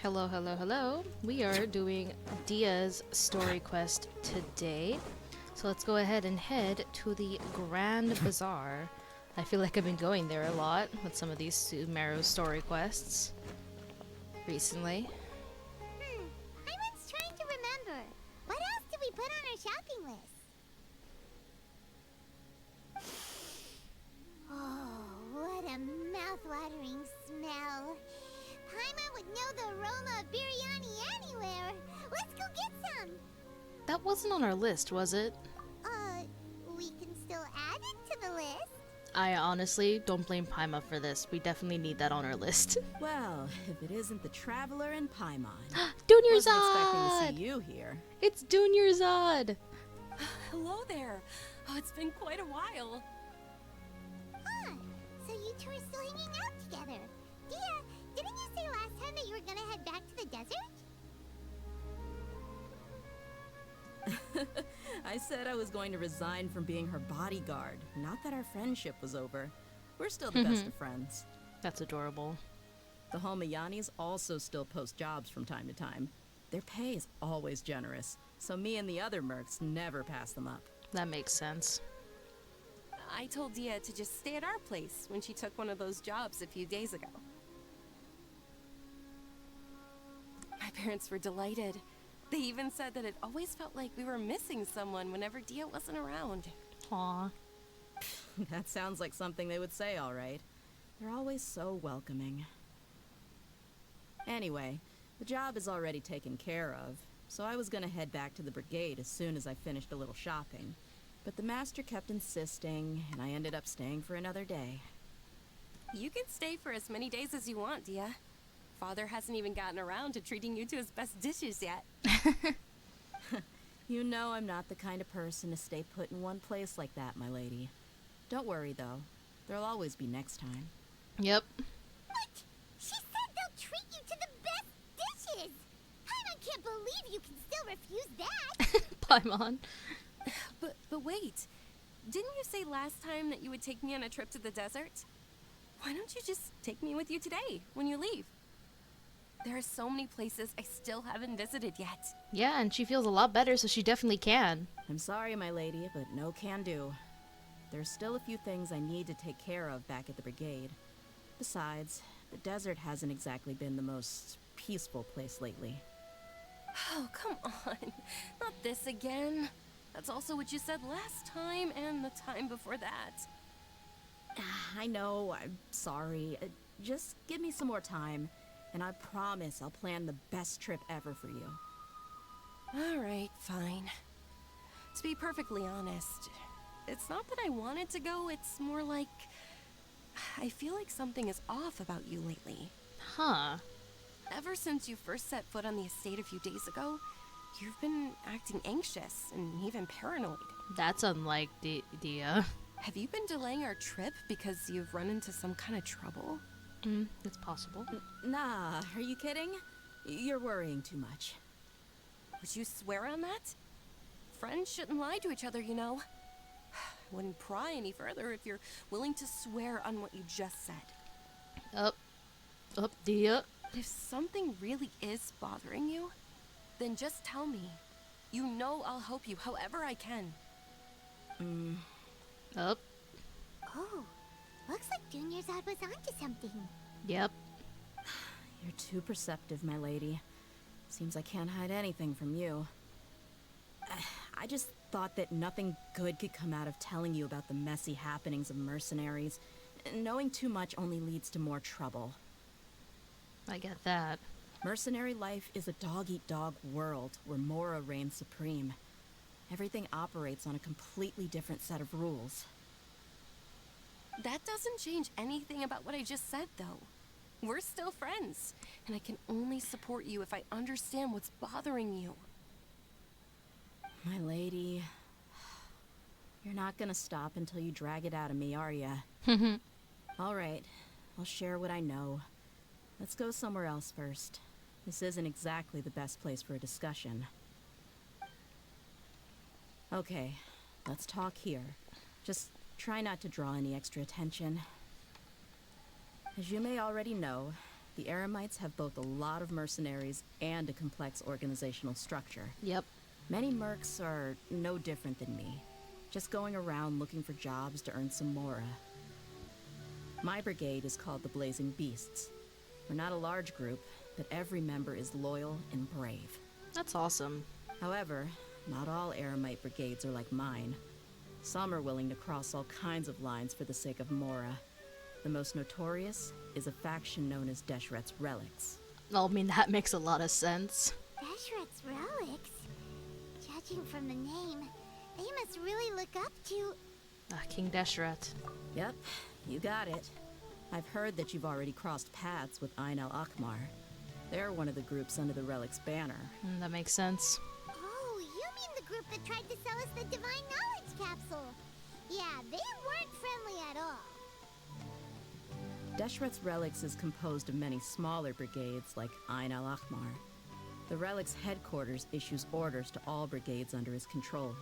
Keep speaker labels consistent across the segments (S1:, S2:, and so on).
S1: Hello, hello, hello. We are doing Dia's story quest today. So let's go ahead and head to the Grand Bazaar. I feel like I've been going there a lot with some of these Sumeru story quests recently.
S2: I was trying to remember. What else did we put on our shopping list? Oh, what a mouth-watering smell. Paimon would know the aroma of biryani anywhere. Let's go get some.
S1: That wasn't on our list, was it?
S2: We can still add it to the list.
S1: I honestly don't blame Paima for this. We definitely need that on our list.
S3: Well, if it isn't the Traveler and Paimon.
S1: Dunyarzad!
S3: Wasn't expecting to see you here.
S1: It's Dunyarzad!
S4: Hello there. Oh, it's been quite a while.
S2: Huh. So you two are still hanging out together. Dia, didn't you say last time that you were gonna head back to the desert?
S3: I said I was going to resign from being her bodyguard, not that our friendship was over. We're still the best of friends.
S1: That's adorable.
S3: The Homayanis also still post jobs from time to time. Their pay is always generous, so me and the other mercs never pass them up.
S1: That makes sense.
S4: I told Dia to just stay at our place when she took one of those jobs a few days ago. My parents were delighted. They even said that it always felt like we were missing someone whenever Dia wasn't around.
S1: Aw.
S3: That sounds like something they would say, all right. They're always so welcoming. Anyway, the job is already taken care of, so I was gonna head back to the brigade as soon as I finished a little shopping. But the master kept insisting, and I ended up staying for another day.
S4: You can stay for as many days as you want, Dia. Father hasn't even gotten around to treating you to his best dishes yet.
S3: You know I'm not the kind of person to stay put in one place like that, my lady. Don't worry, though. There'll always be next time.
S1: Yep.
S2: What? She said they'll treat you to the best dishes. I can't believe you can still refuse that.
S1: Paimon.
S4: But wait. Didn't you say last time that you would take me on a trip to the desert? Why don't you just take me with you today, when you leave? There are so many places I still haven't visited yet.
S1: Yeah, and she feels a lot better, so she definitely can.
S3: I'm sorry, my lady, but no can do. There's still a few things I need to take care of back at the brigade. Besides, the desert hasn't exactly been the most peaceful place lately.
S4: Oh, come on. Not this again. That's also what you said last time and the time before that.
S3: I know, I'm sorry. Just give me some more time, and I promise I'll plan the best trip ever for you.
S4: Alright, fine. To be perfectly honest, it's not that I wanted to go, it's more like... I feel like something is off about you lately.
S1: Huh.
S4: Ever since you first set foot on the estate a few days ago, you've been acting anxious and even paranoid.
S1: That's unlike Dia.
S4: Have you been delaying our trip because you've run into some kind of trouble?
S1: It's possible.
S3: Nah, are you kidding? You're worrying too much.
S4: Would you swear on that? Friends shouldn't lie to each other, you know. I wouldn't pry any further if you're willing to swear on what you just said.
S1: Up, Dia.
S4: If something really is bothering you, then just tell me. You know I'll help you however I can.
S1: Up.
S2: Oh, looks like Dunyarzad was onto something.
S1: Yep.
S3: You're too perceptive, my lady. Seems I can't hide anything from you. I just thought that nothing good could come out of telling you about the messy happenings of mercenaries. Knowing too much only leads to more trouble.
S1: I get that.
S3: Mercenary life is a dog-eat-dog world where Mora reigns supreme. Everything operates on a completely different set of rules.
S4: That doesn't change anything about what I just said, though. We're still friends, and I can only support you if I understand what's bothering you.
S3: My lady, you're not gonna stop until you drag it out of me, are ya? All right, I'll share what I know. Let's go somewhere else first. This isn't exactly the best place for a discussion. Okay, let's talk here. Just try not to draw any extra attention. As you may already know, the Eremites have both a lot of mercenaries and a complex organizational structure.
S1: Yep.
S3: Many mercs are no different than me, just going around looking for jobs to earn some mora. My brigade is called the Blazing Beasts. We're not a large group, but every member is loyal and brave.
S1: That's awesome.
S3: However, not all Eremite brigades are like mine. Some are willing to cross all kinds of lines for the sake of mora. The most notorious is a faction known as Deshret's Relics.
S1: I mean, that makes a lot of sense.
S2: Deshret's relics? Judging from the name, they must really look up to...
S1: King Deshret.
S3: Yep, you got it. I've heard that you've already crossed paths with Ain al-Akmar. They're one of the groups under the Relic's banner.
S1: That makes sense.
S2: Oh, you mean the group that tried to sell us the Divine Knowledge Capsule? Yeah, they weren't friendly at all.
S3: Deshret's Relics is composed of many smaller brigades like Ain al-Akmar. The Relic's headquarters issues orders to all brigades under his control.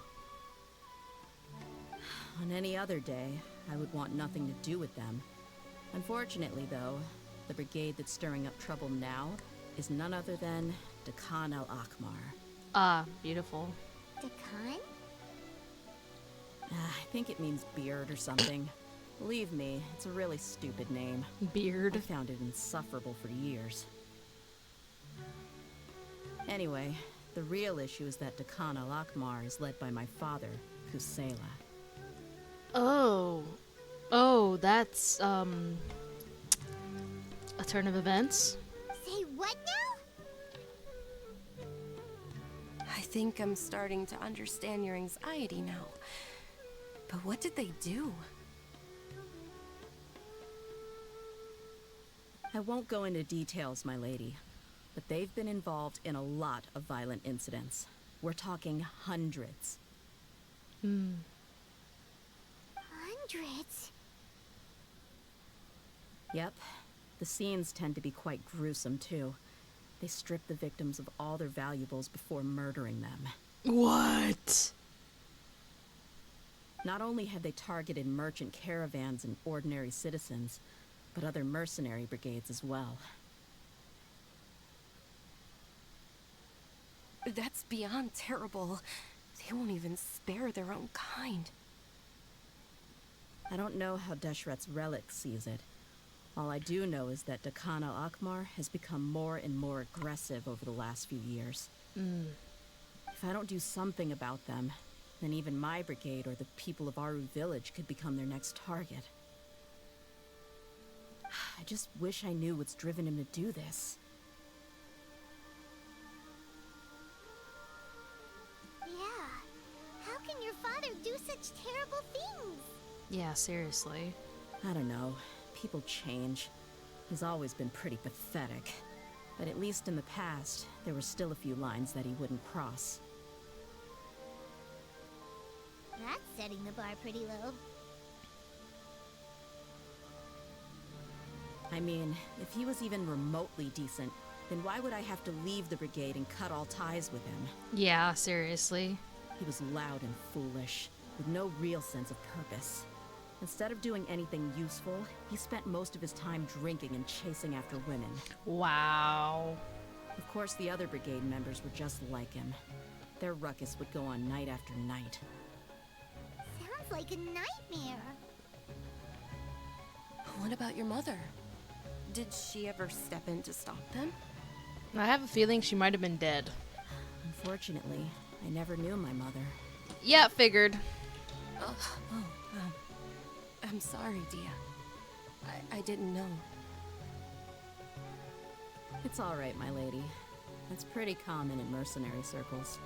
S3: On any other day, I would want nothing to do with them. Unfortunately, though, the brigade that's stirring up trouble now is none other than Dehya al-Akmar.
S1: Ah, beautiful.
S2: Dakan?
S3: I think it means beard or something. Believe me, it's a really stupid name. I
S1: Beard.
S3: found it insufferable for years. Anyway, the real issue is that Dehya al-Akmar is led by my father, Kusela.
S1: Oh. Oh, that's, a turn of events?
S2: Say what now?
S4: I think I'm starting to understand your anxiety now. But what did they do?
S3: I won't go into details, my lady, but they've been involved in a lot of violent incidents. We're talking hundreds.
S2: Hundreds?
S3: Yep, the scenes tend to be quite gruesome, too. They strip the victims of all their valuables before murdering them.
S1: What?
S3: Not only have they targeted merchant caravans and ordinary citizens, but other mercenary brigades as well.
S4: That's beyond terrible. They won't even spare their own kind.
S3: I don't know how Deshret's Relic sees it. All I do know is that Dehya al-Akmar has become more and more aggressive over the last few years. If I don't do something about them, then even my brigade or the people of Aru village could become their next target. I just wish I knew what's driven him to do this.
S2: Yeah. How can your father do such terrible things?
S1: Yeah, seriously.
S3: I don't know. People change. He's always been pretty pathetic. But at least in the past, there were still a few lines that he wouldn't cross.
S2: That's setting the bar pretty low.
S3: I mean, if he was even remotely decent, then why would I have to leave the brigade and cut all ties with him?
S1: Yeah, seriously.
S3: He was loud and foolish, with no real sense of purpose. Instead of doing anything useful, he spent most of his time drinking and chasing after women.
S1: Wow.
S3: Of course, the other brigade members were just like him. Their ruckus would go on night after night.
S2: Sounds like a nightmare.
S4: What about your mother? Did she ever step in to stop them?
S1: I have a feeling she might have been dead.
S3: Unfortunately, I never knew my mother.
S1: Yeah, figured.
S4: I'm sorry, Dehya. I didn't know.
S3: It's all right, my lady. It's pretty common in mercenary circles.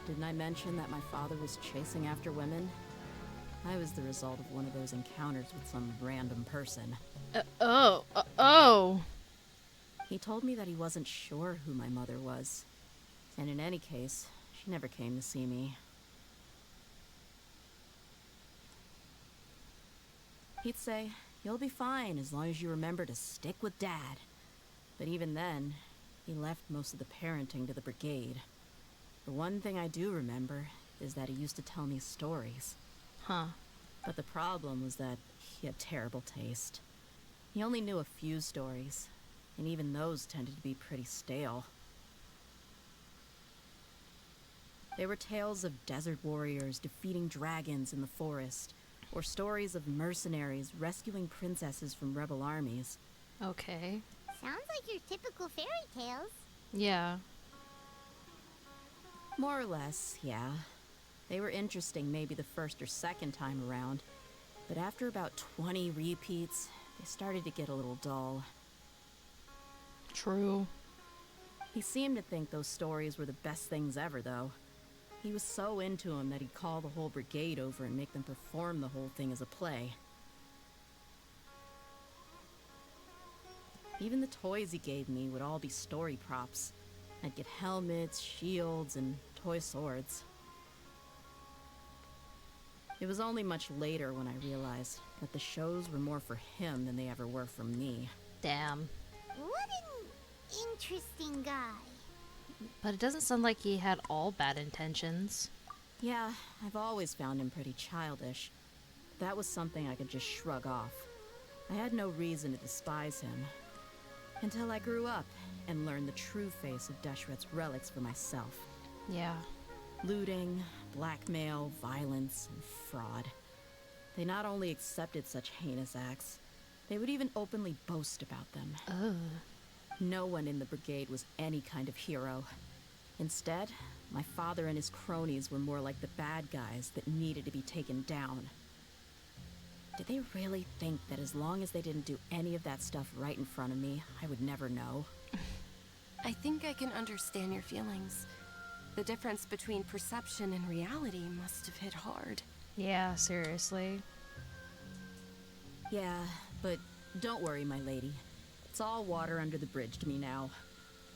S3: Didn't I mention that my father was chasing after women? I was the result of one of those encounters with some random person.
S1: Oh.
S3: He told me that he wasn't sure who my mother was. And in any case, she never came to see me. He'd say, "You'll be fine as long as you remember to stick with Dad." But even then, he left most of the parenting to the brigade. The one thing I do remember is that he used to tell me stories.
S1: Huh.
S3: But the problem was that he had terrible taste. He only knew a few stories, and even those tended to be pretty stale. They were tales of desert warriors defeating dragons in the forest, or stories of mercenaries rescuing princesses from rebel armies.
S1: Okay.
S2: Sounds like your typical fairy tales.
S1: Yeah.
S3: More or less, yeah. They were interesting maybe the first or second time around, but after about 20 repeats, they started to get a little dull.
S1: True.
S3: He seemed to think those stories were the best things ever, though. He was so into them that he'd call the whole brigade over and make them perform the whole thing as a play. Even the toys he gave me would all be story props. I'd get helmets, shields, and toy swords. It was only much later when I realized that the shows were more for him than they ever were for me.
S1: Damn.
S2: What an interesting guy.
S1: But it doesn't sound like he had all bad intentions.
S3: Yeah, I've always found him pretty childish. That was something I could just shrug off. I had no reason to despise him. Until I grew up and learned the true face of Deshret's relics for myself.
S1: Yeah.
S3: Looting, blackmail, violence, and fraud. They not only accepted such heinous acts, they would even openly boast about them.
S1: Ugh.
S3: No one in the brigade was any kind of hero. Instead, my father and his cronies were more like the bad guys that needed to be taken down. Did they really think that as long as they didn't do any of that stuff right in front of me, I would never know?
S4: I think I can understand your feelings. The difference between perception and reality must have hit hard.
S1: Yeah, seriously.
S3: Yeah, but don't worry, my lady. It's all water under the bridge to me now.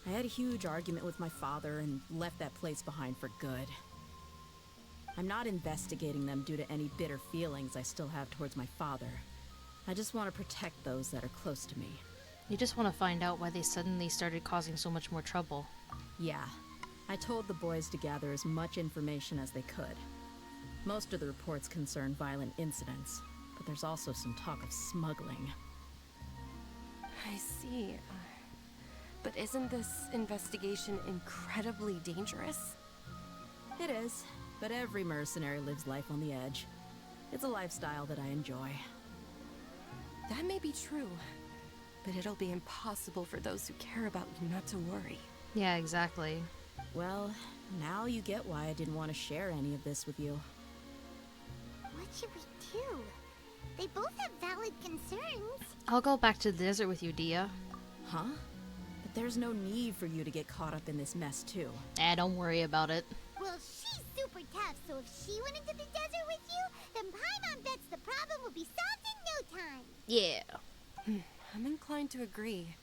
S3: I had a huge argument with my father and left that place behind for good. I'm not investigating them due to any bitter feelings I still have towards my father. I just want to protect those that are close to me.
S1: You just want to find out why they suddenly started causing so much more trouble.
S3: Yeah, I told the boys to gather as much information as they could. Most of the reports concern violent incidents, but there's also some talk of smuggling.
S4: I see. But isn't this investigation incredibly dangerous?
S3: It is, but every mercenary lives life on the edge. It's a lifestyle that I enjoy.
S4: That may be true, but it'll be impossible for those who care about you not to worry.
S1: Yeah, exactly.
S3: Well, now you get why I didn't want to share any of this with you.
S2: What should we do? They both have valid concerns.
S1: I'll go back to the desert with you, Dehya.
S3: Huh? But there's no need for you to get caught up in this mess, too.
S1: Don't worry about it.
S2: Well, she's super tough, so if she went into the desert with you, then Paimon bets the problem will be solved in no time.
S1: Yeah.
S4: I'm inclined to agree.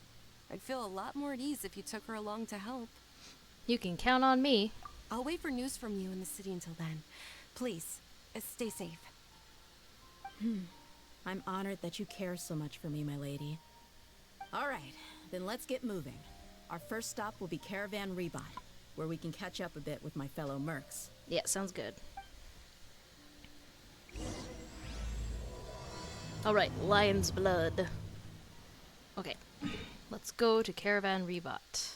S4: I'd feel a lot more at ease if you took her along to help.
S1: You can count on me.
S4: I'll wait for news from you in the city until then. Please, stay safe.
S3: I'm honored that you care so much for me, my lady. All right, then let's get moving. Our first stop will be Caravan Rebot, where we can catch up a bit with my fellow mercs.
S1: Yeah, sounds good. Alright, Lionsblood. Okay, let's go to Caravan Rebot,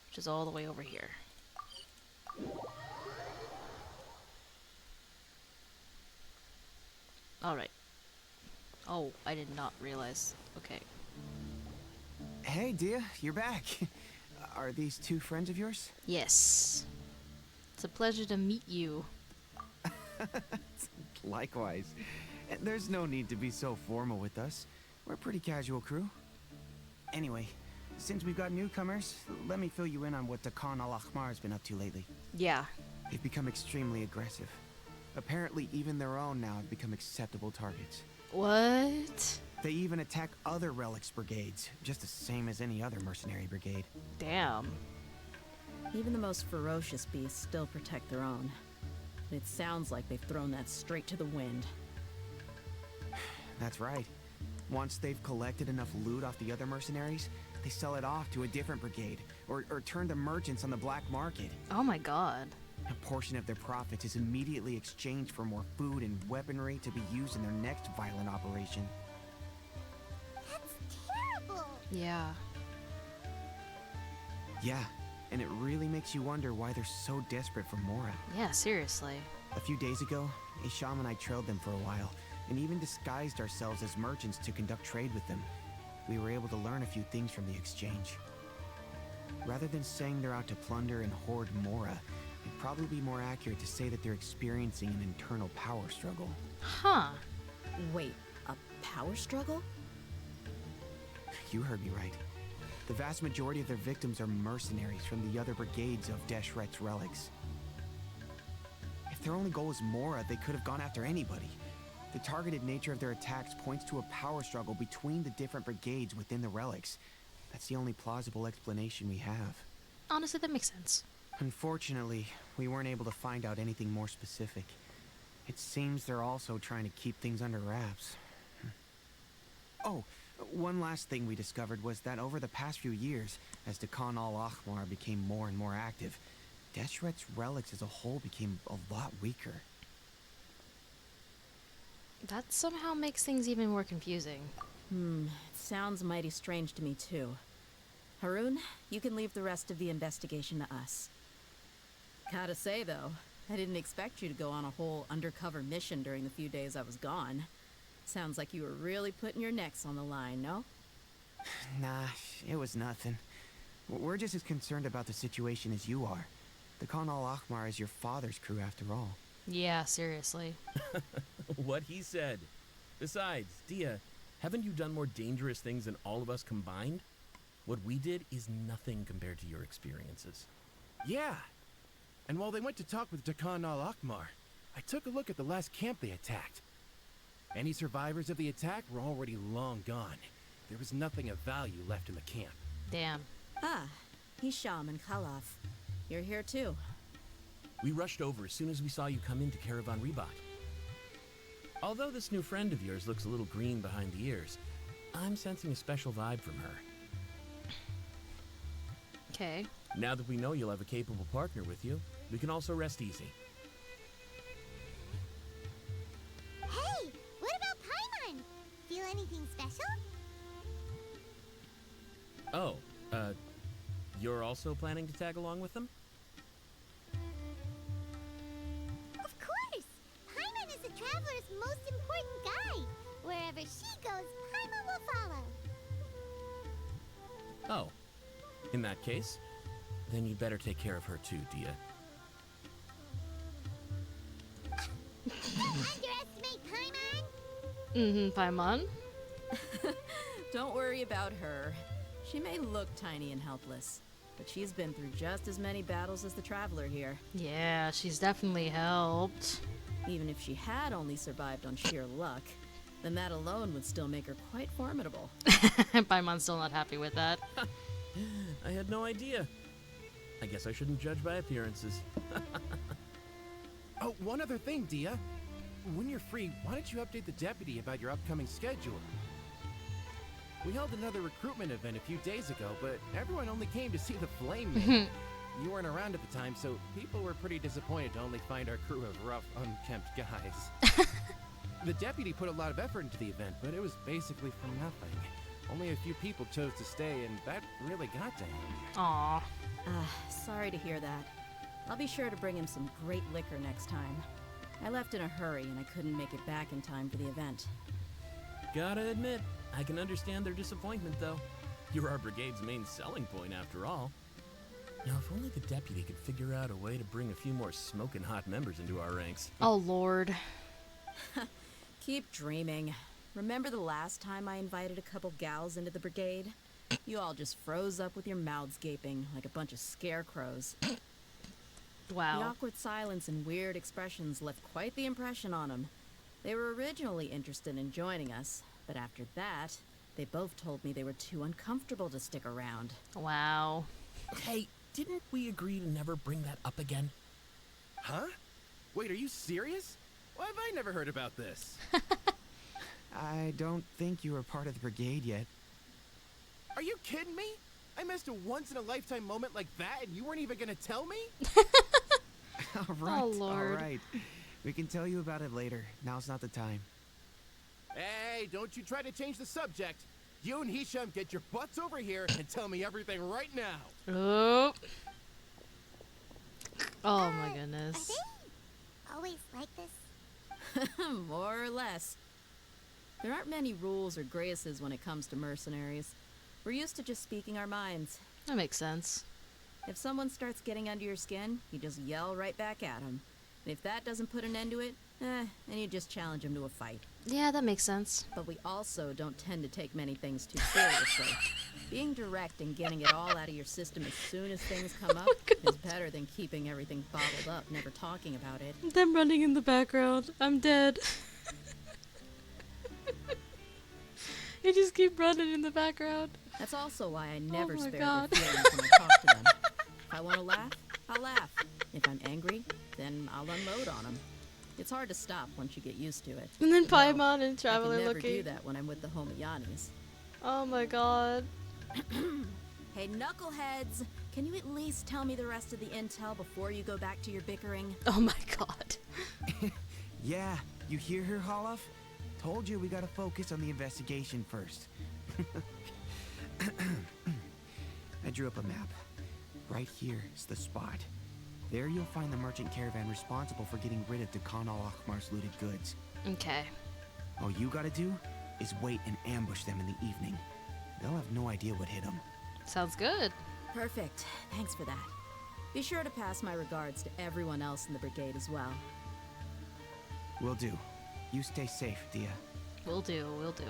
S1: which is all the way over here. Alright. Oh, I did not realize. Okay.
S5: Hey, Dehya, you're back. Are these two friends of yours?
S1: Yes. It's a pleasure to meet you.
S5: Likewise. There's no need to be so formal with us. We're a pretty casual crew. Anyway, since we've got newcomers, let me fill you in on what Dakan al-Ahmar's been up to lately.
S1: Yeah.
S5: They've become extremely aggressive. Apparently, even their own now have become acceptable targets.
S1: What?
S5: They even attack other relics brigades, just the same as any other mercenary brigade.
S1: Damn.
S3: Even the most ferocious beasts still protect their own. It sounds like they've thrown that straight to the wind.
S5: That's right. Once they've collected enough loot off the other mercenaries, they sell it off to a different brigade, or turn to merchants on the black market.
S1: Oh my god.
S5: A portion of their profits is immediately exchanged for more food and weaponry to be used in their next violent operation.
S2: That's terrible.
S1: Yeah.
S5: Yeah, and it really makes you wonder why they're so desperate for Mora.
S1: Yeah, seriously.
S5: A few days ago, Isham and I trailed them for a while, and even disguised ourselves as merchants to conduct trade with them. We were able to learn a few things from the exchange. Rather than saying they're out to plunder and hoard Mora, it'd probably be more accurate to say that they're experiencing an internal power struggle.
S1: Huh.
S3: Wait, a power struggle?
S5: You heard me right. The vast majority of their victims are mercenaries from the other brigades of Deshret's relics. If their only goal is Mora, they could have gone after anybody. The targeted nature of their attacks points to a power struggle between the different brigades within the relics. That's the only plausible explanation we have.
S1: Honestly, that makes sense.
S5: Unfortunately, we weren't able to find out anything more specific. It seems they're also trying to keep things under wraps. Oh, one last thing we discovered was that over the past few years, as the Khan al-Ahmar became more and more active, Deshret's relics as a whole became a lot weaker.
S1: That somehow makes things even more confusing.
S3: It sounds mighty strange to me too. Haroon, you can leave the rest of the investigation to us. Gotta say though, I didn't expect you to go on a whole undercover mission during the few days I was gone. Sounds like you were really putting your necks on the line, no?
S5: Nah, it was nothing. We're just as concerned about the situation as you are. The Khan al-Ahmar is your father's crew after all.
S1: Yeah, seriously.
S6: What he said. Besides, Dehya, haven't you done more dangerous things than all of us combined? What we did is nothing compared to your experiences.
S7: Yeah. And while they went to talk with Khan al-Ahmar, I took a look at the last camp they attacked. Any survivors of the attack were already long gone. There was nothing of value left in the camp.
S1: Damn.
S3: Ah, Hisham and Khalaf. You're here too.
S6: We rushed over as soon as we saw you come into Caravan Reebok. Although this new friend of yours looks a little green behind the ears, I'm sensing a special vibe from her.
S1: Okay.
S6: Now that we know you'll have a capable partner with you, we can also rest easy.
S2: Hey, what about Paimon? Feel anything special?
S6: Oh, you're also planning to tag along with them?
S2: Of course! Paimon is the traveler's most important guide. Wherever she goes, Paimon will follow.
S6: Oh. In that case, then you'd better take care of her too, Dehya.
S2: Don't underestimate Paimon!
S1: Paimon?
S3: Don't worry about her. She may look tiny and helpless, but she's been through just as many battles as the traveler here.
S1: Yeah, she's definitely helped.
S3: Even if she had only survived on sheer luck, then that alone would still make her quite formidable.
S1: Paimon's still not happy with that.
S6: I had no idea. I guess I shouldn't judge by appearances.
S7: Oh, one other thing, Dehya. When you're free, why don't you update the deputy about your upcoming schedule? We held another recruitment event a few days ago, but everyone only came to see the Flame Man. You weren't around at the time, so people were pretty disappointed to only find our crew of rough, unkempt guys. The deputy put a lot of effort into the event, but it was basically for nothing. Only a few people chose to stay, and that really got to him.
S1: Aw.
S3: Sorry to hear that. I'll be sure to bring him some great liquor next time. I left in a hurry and I couldn't make it back in time for the event.
S6: Gotta admit, I can understand their disappointment, though. You're our brigade's main selling point, after all. Now, if only the deputy could figure out a way to bring a few more smoking hot members into our ranks.
S1: Oh, Lord.
S3: Keep dreaming. Remember the last time I invited a couple gals into the brigade? You all just froze up with your mouths gaping like a bunch of scarecrows. The
S1: Wow.
S3: awkward silence and weird expressions left quite the impression on them. They were originally interested in joining us, but after that, they both told me they were too uncomfortable to stick around.
S1: Wow.
S6: Hey, didn't we agree to never bring that up again?
S7: Huh? Wait, are you serious? Why have I never heard about this?
S5: I don't think you were part of the brigade yet.
S7: Are you kidding me? I missed a once-in-a-lifetime moment like that, and you weren't even gonna tell me?
S5: All right,
S1: Lord.
S5: all right. We can tell you about it later. Now's not the time.
S7: Hey, don't you try to change the subject. You and Hisham get your butts over here and tell me everything right now.
S1: Oh. Oh my
S2: Are
S1: goodness.
S2: they always like this?
S3: More or less. There aren't many rules or graces when it comes to mercenaries. We're used to just speaking our minds.
S1: That makes sense.
S3: If someone starts getting under your skin, you just yell right back at them. And if that doesn't put an end to it, then you just challenge them to a fight.
S1: Yeah, that makes sense.
S3: But we also don't tend to take many things too seriously. Being direct and getting it all out of your system as soon as things come up is better than keeping everything bottled up, never talking about it.
S1: Them running in the background. I'm dead. They just keep running in the background.
S3: That's also why I never
S1: my
S3: spare
S1: God.
S3: their feelings when I talk to them. If I want to laugh, I'll laugh. If I'm angry, then I'll unload on them. It's hard to stop once you get used to it.
S1: And then
S3: Well,
S1: Paimon and
S3: I
S1: Traveler
S3: can never
S1: looking.
S3: do that when I'm with the Homayanis.
S1: Oh my god.
S3: Hey, knuckleheads! Can you at least tell me the rest of the intel before you go back to your bickering?
S1: Oh my god.
S5: Yeah, you hear her, Holloff? Told you we gotta focus on the investigation first. I drew up a map. Right here is the spot. There you'll find the merchant caravan responsible for getting rid of Khan al-Akhmar's looted goods.
S1: Okay.
S5: All you gotta do is wait and ambush them in the evening. They'll have no idea what hit them.
S1: Sounds good.
S3: Perfect. Thanks for that. Be sure to pass my regards to everyone else in the brigade as well.
S5: Will do. You stay safe, Dehya.
S1: Will do, will do.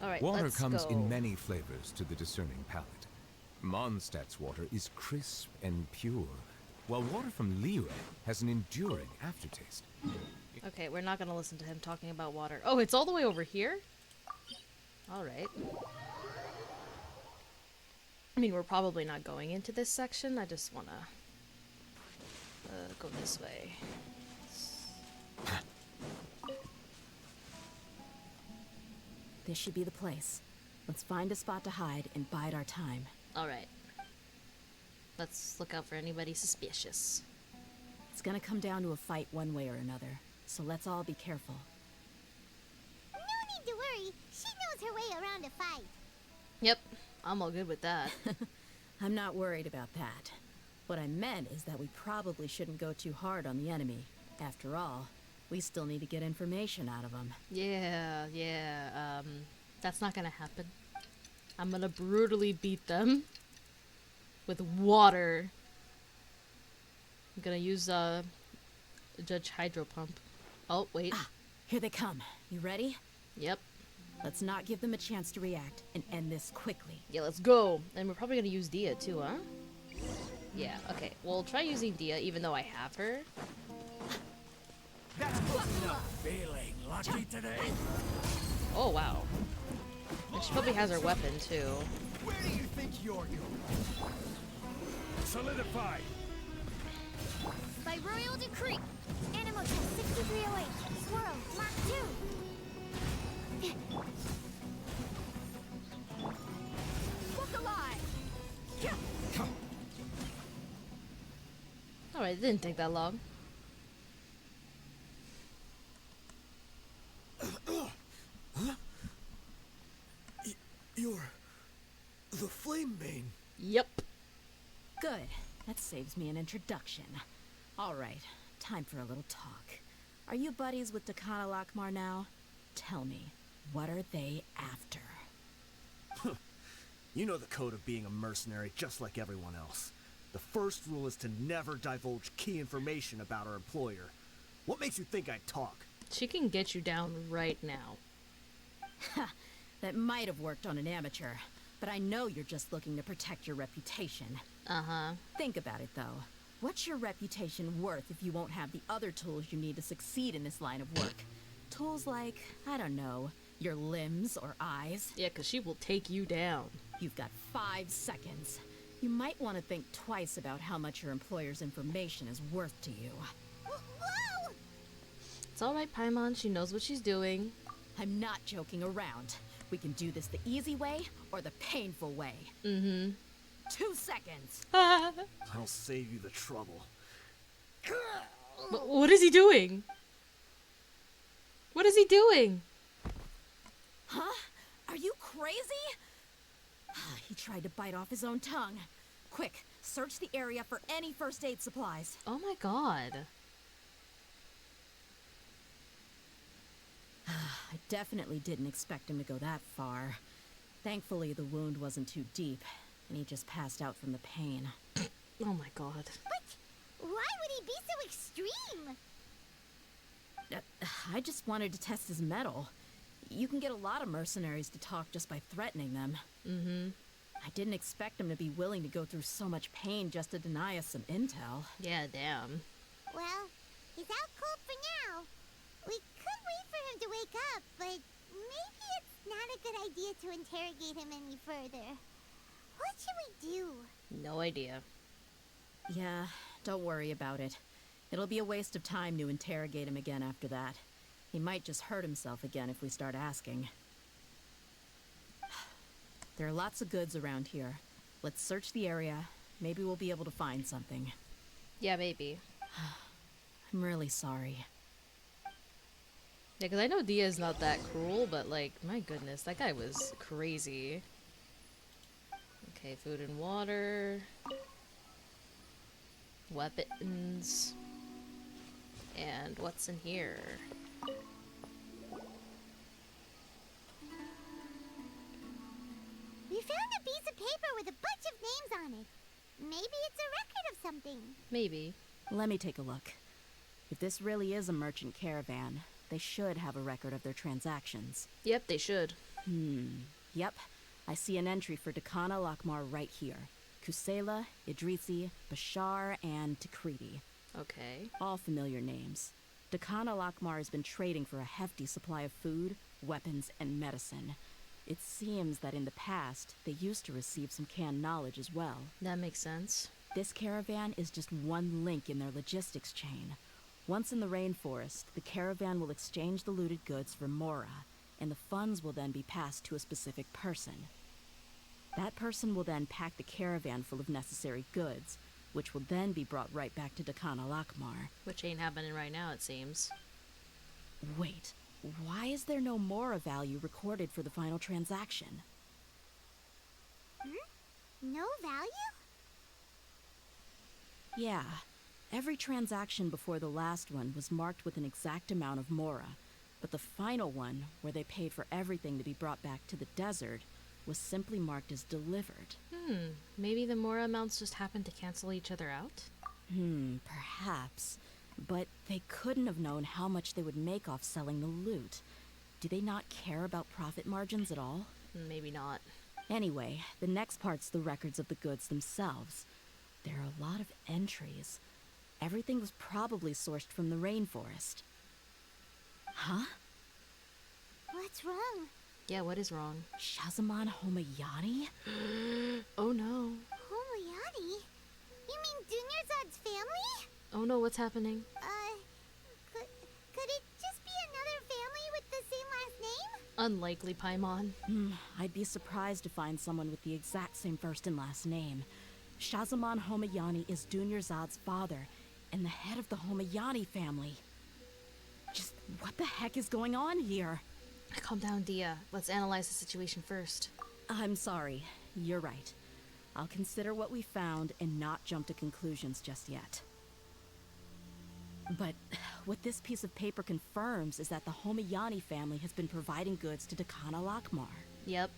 S1: Alright,
S8: Water
S1: let's
S8: comes
S1: go.
S8: in many flavors to the discerning palate. Mondstadt's water is crisp and pure, while water from Liyue has an enduring aftertaste.
S1: Okay, we're not gonna listen to him talking about water. Oh, it's all the way over here? Alright. I mean, we're probably not going into this section. I just wanna go this way.
S3: This should be the place. Let's find a spot to hide and bide our time.
S1: Alright. Let's look out for anybody suspicious.
S3: It's gonna come down to a fight one way or another, so let's all be careful.
S2: No need to worry. She knows her way around a fight.
S1: Yep, I'm all good with that.
S3: I'm not worried about that. What I meant is that we probably shouldn't go too hard on the enemy. After all, we still need to get information out of them.
S1: Yeah, that's not gonna happen. I'm gonna brutally beat them with water. I'm gonna use Judge Hydro Pump. Oh, wait.
S3: Here they come. You ready?
S1: Yep.
S3: Let's not give them a chance to react and end this quickly.
S1: Yeah, let's go. And we're probably gonna use Dehya too, huh? Yeah, okay. We'll try using Dehya even though I have her.
S7: Feeling lucky today?
S1: Oh, wow. And she probably has her weapon too.
S7: Where do you think you're going? Solidify!
S2: By royal decree, Animal Test 6308, Swirl, Mach 2. Look alive!
S1: Alright, it didn't take that long.
S7: You're the Flame Bane.
S1: Yep.
S3: Good. That saves me an introduction. All right, time for a little talk. Are you buddies with Khan al-Akhmar now? Tell me, what are they after?
S9: You know the code of being a mercenary just like everyone else. The first rule is to never divulge key information about our employer. What makes you think I'd talk?
S1: She can get you down right now.
S3: That might have worked on an amateur, but I know you're just looking to protect your reputation.
S1: Uh-huh.
S3: Think about it, though. What's your reputation worth if you won't have the other tools you need to succeed in this line of work? Tools like, I don't know, your limbs or eyes?
S1: Yeah, because she will take you down.
S3: You've got 5 seconds. You might want to think twice about how much your employer's information is worth to you.
S2: Whoa!
S1: It's alright, Paimon. She knows what she's doing.
S3: I'm not joking around. We can do this the easy way or the painful way. 2 seconds.
S9: I'll save you the trouble.
S1: What is he doing? What is he doing?
S3: Huh? Are you crazy? He tried to bite off his own tongue. Quick, search the area for any first aid supplies.
S1: Oh my god.
S3: I definitely didn't expect him to go that far. Thankfully, the wound wasn't too deep, and he just passed out from the pain.
S1: Oh my god.
S2: But why would he be so extreme?
S3: I just wanted to test his mettle. You can get a lot of mercenaries to talk just by threatening them.
S1: Mm-hmm.
S3: I didn't expect him to be willing to go through so much pain just to deny us some intel.
S1: Yeah, damn.
S2: Well, he's out cold for now. We could wait for him to wake up, but maybe it's not a good idea to interrogate him any further. What should we do?
S1: No idea.
S3: Yeah, don't worry about it. It'll be a waste of time to interrogate him again after that. He might just hurt himself again if we start asking. There are lots of goods around here. Let's search the area. Maybe we'll be able to find something.
S1: Yeah, maybe.
S3: I'm really sorry.
S1: Yeah, because I know Dia's not that cruel, but like, my goodness, that guy was crazy. Okay, food and water. Weapons. And what's in here?
S2: We found a piece of paper with a bunch of names on it. Maybe it's a record of something.
S1: Maybe.
S3: Let me take a look. If this really is a merchant caravan, they should have a record of their transactions.
S1: Yep, they should.
S3: Yep. I see an entry for Dakana Lakmar right here. Kusela, Idrisi, Bashar, and Takriti.
S1: Okay.
S3: All familiar names. Dakana Lakmar has been trading for a hefty supply of food, weapons, and medicine. It seems that in the past, they used to receive some canned knowledge as well.
S1: That makes sense.
S3: This caravan is just one link in their logistics chain. Once in the rainforest, the caravan will exchange the looted goods for Mora, and the funds will then be passed to a specific person. That person will then pack the caravan full of necessary goods, which will then be brought right back to Dakana Lakmar.
S1: Which ain't happening right now, it seems.
S3: Wait, why is there no Mora value recorded for the final transaction?
S2: No value?
S3: Yeah, every transaction before the last one was marked with an exact amount of Mora, but the final one, where they paid for everything to be brought back to the desert, was simply marked as delivered.
S1: Maybe the Mora amounts just happened to cancel each other out?
S3: Perhaps. But they couldn't have known how much they would make off selling the loot. Do they not care about profit margins at all?
S1: Maybe not.
S3: Anyway, the next part's the records of the goods themselves. There are a lot of entries. Everything was probably sourced from the rainforest. Huh?
S2: What's wrong?
S1: Yeah, what is wrong?
S3: Shazamon Homayani?
S1: Oh no.
S2: Homoyani? You mean Dunyarzad's family?
S1: Oh no, what's happening?
S2: Could it just be another family with the same last name?
S1: Unlikely, Paimon.
S3: I'd be surprised to find someone with the exact same first and last name. Shazamon Homayani is Dunyarzad's father, and the head of the Homayani family. Just what the heck is going on here?
S1: Calm down, Dia. Let's analyze the situation first.
S3: I'm sorry. You're right. I'll consider what we found and not jump to conclusions just yet. But what this piece of paper confirms is that the Homayani family has been providing goods to Dakana Lakmar.
S1: Yep.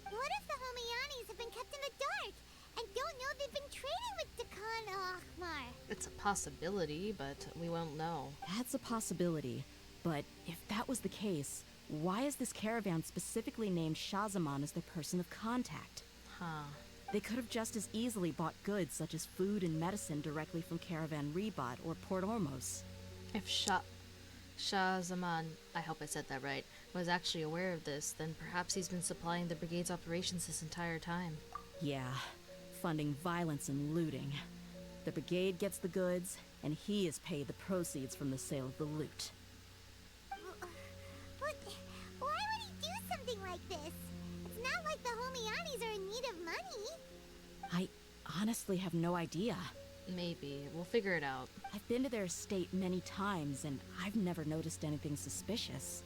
S2: What if the Homayanis have been kept in the dark and don't know they've been trading with Dakana Akhmar?
S1: It's a possibility, but we won't know.
S3: That's a possibility. But if that was the case, why is this caravan specifically named Shazamon as their person of contact?
S1: Huh.
S3: They could have just as easily bought goods such as food and medicine directly from Caravan Rebot or Port Ormos.
S1: If Shah-Zaman, I hope I said that right, was actually aware of this, then perhaps he's been supplying the brigade's operations this entire time.
S3: Yeah, funding violence and looting. The brigade gets the goods, and he is paid the proceeds from the sale of the loot.
S2: But why would he do something like this? It's not like the Homayanis are in need of money.
S3: I honestly have no idea.
S1: Maybe. We'll figure it out.
S3: I've been to their estate many times, and I've never noticed anything suspicious.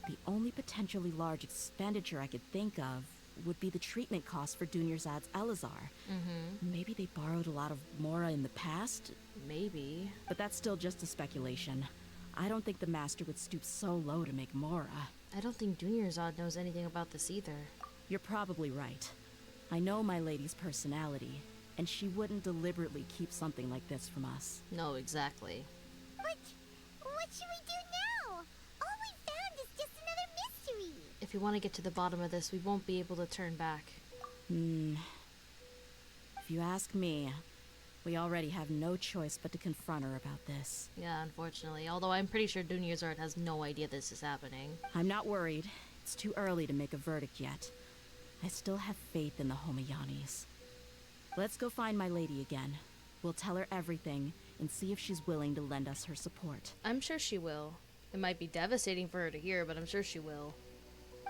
S3: The only potentially large expenditure I could think of would be the treatment costs for Dunyarzad's Elazar. Maybe they borrowed a lot of Mora in the past,
S1: Maybe.
S3: but that's still just a speculation. I don't think the Master would stoop so low to make Mora.
S1: I don't think Dunyarzad knows anything about this either.
S3: You're probably right. I know my lady's personality, and she wouldn't deliberately keep something like this from us.
S1: No, exactly.
S2: What should we do now? All we found is just another mystery.
S1: If we want to get to the bottom of this, we won't be able to turn back.
S3: If you ask me, we already have no choice but to confront her about this.
S1: Yeah, unfortunately. Although I'm pretty sure Dunyarzad has no idea this is happening.
S3: I'm not worried. It's too early to make a verdict yet. I still have faith in the Homayanis. Let's go find my lady again. We'll tell her everything and see if she's willing to lend us her support.
S1: I'm sure she will. It might be devastating for her to hear, but I'm sure she will.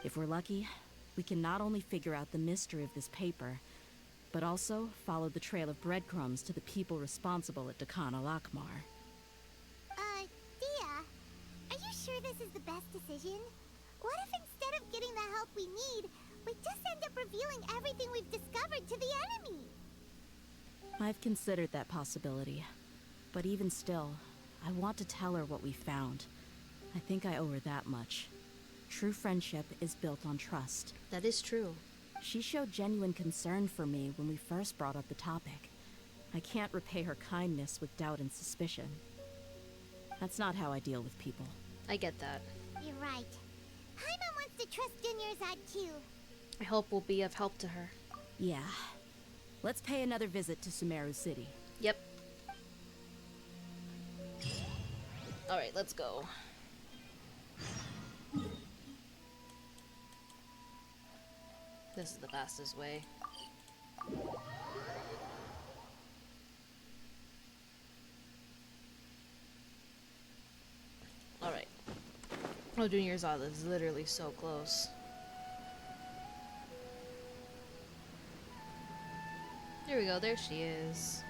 S3: If we're lucky, we can not only figure out the mystery of this paper, but also follow the trail of breadcrumbs to the people responsible at Dakan al-Akmar.
S2: Dehya, are you sure this is the best decision? What if instead of getting the help we need, we just end up revealing everything we've discovered to the enemy?
S3: I've considered that possibility, but even still, I want to tell her what we found. I think I owe her that much. True friendship is built on trust.
S1: That is true.
S3: She showed genuine concern for me when we first brought up the topic. I can't repay her kindness with doubt and suspicion. That's not how I deal with people.
S1: I get that.
S2: You're right. Paimon wants to trust Dunyarzad too.
S1: I hope we'll be of help to her.
S3: Yeah. Let's pay another visit to Sumeru City.
S1: Yep. Alright, let's go. This is the fastest way. Alright. Oh, Dunyarzad is literally so close. There we go, there she is.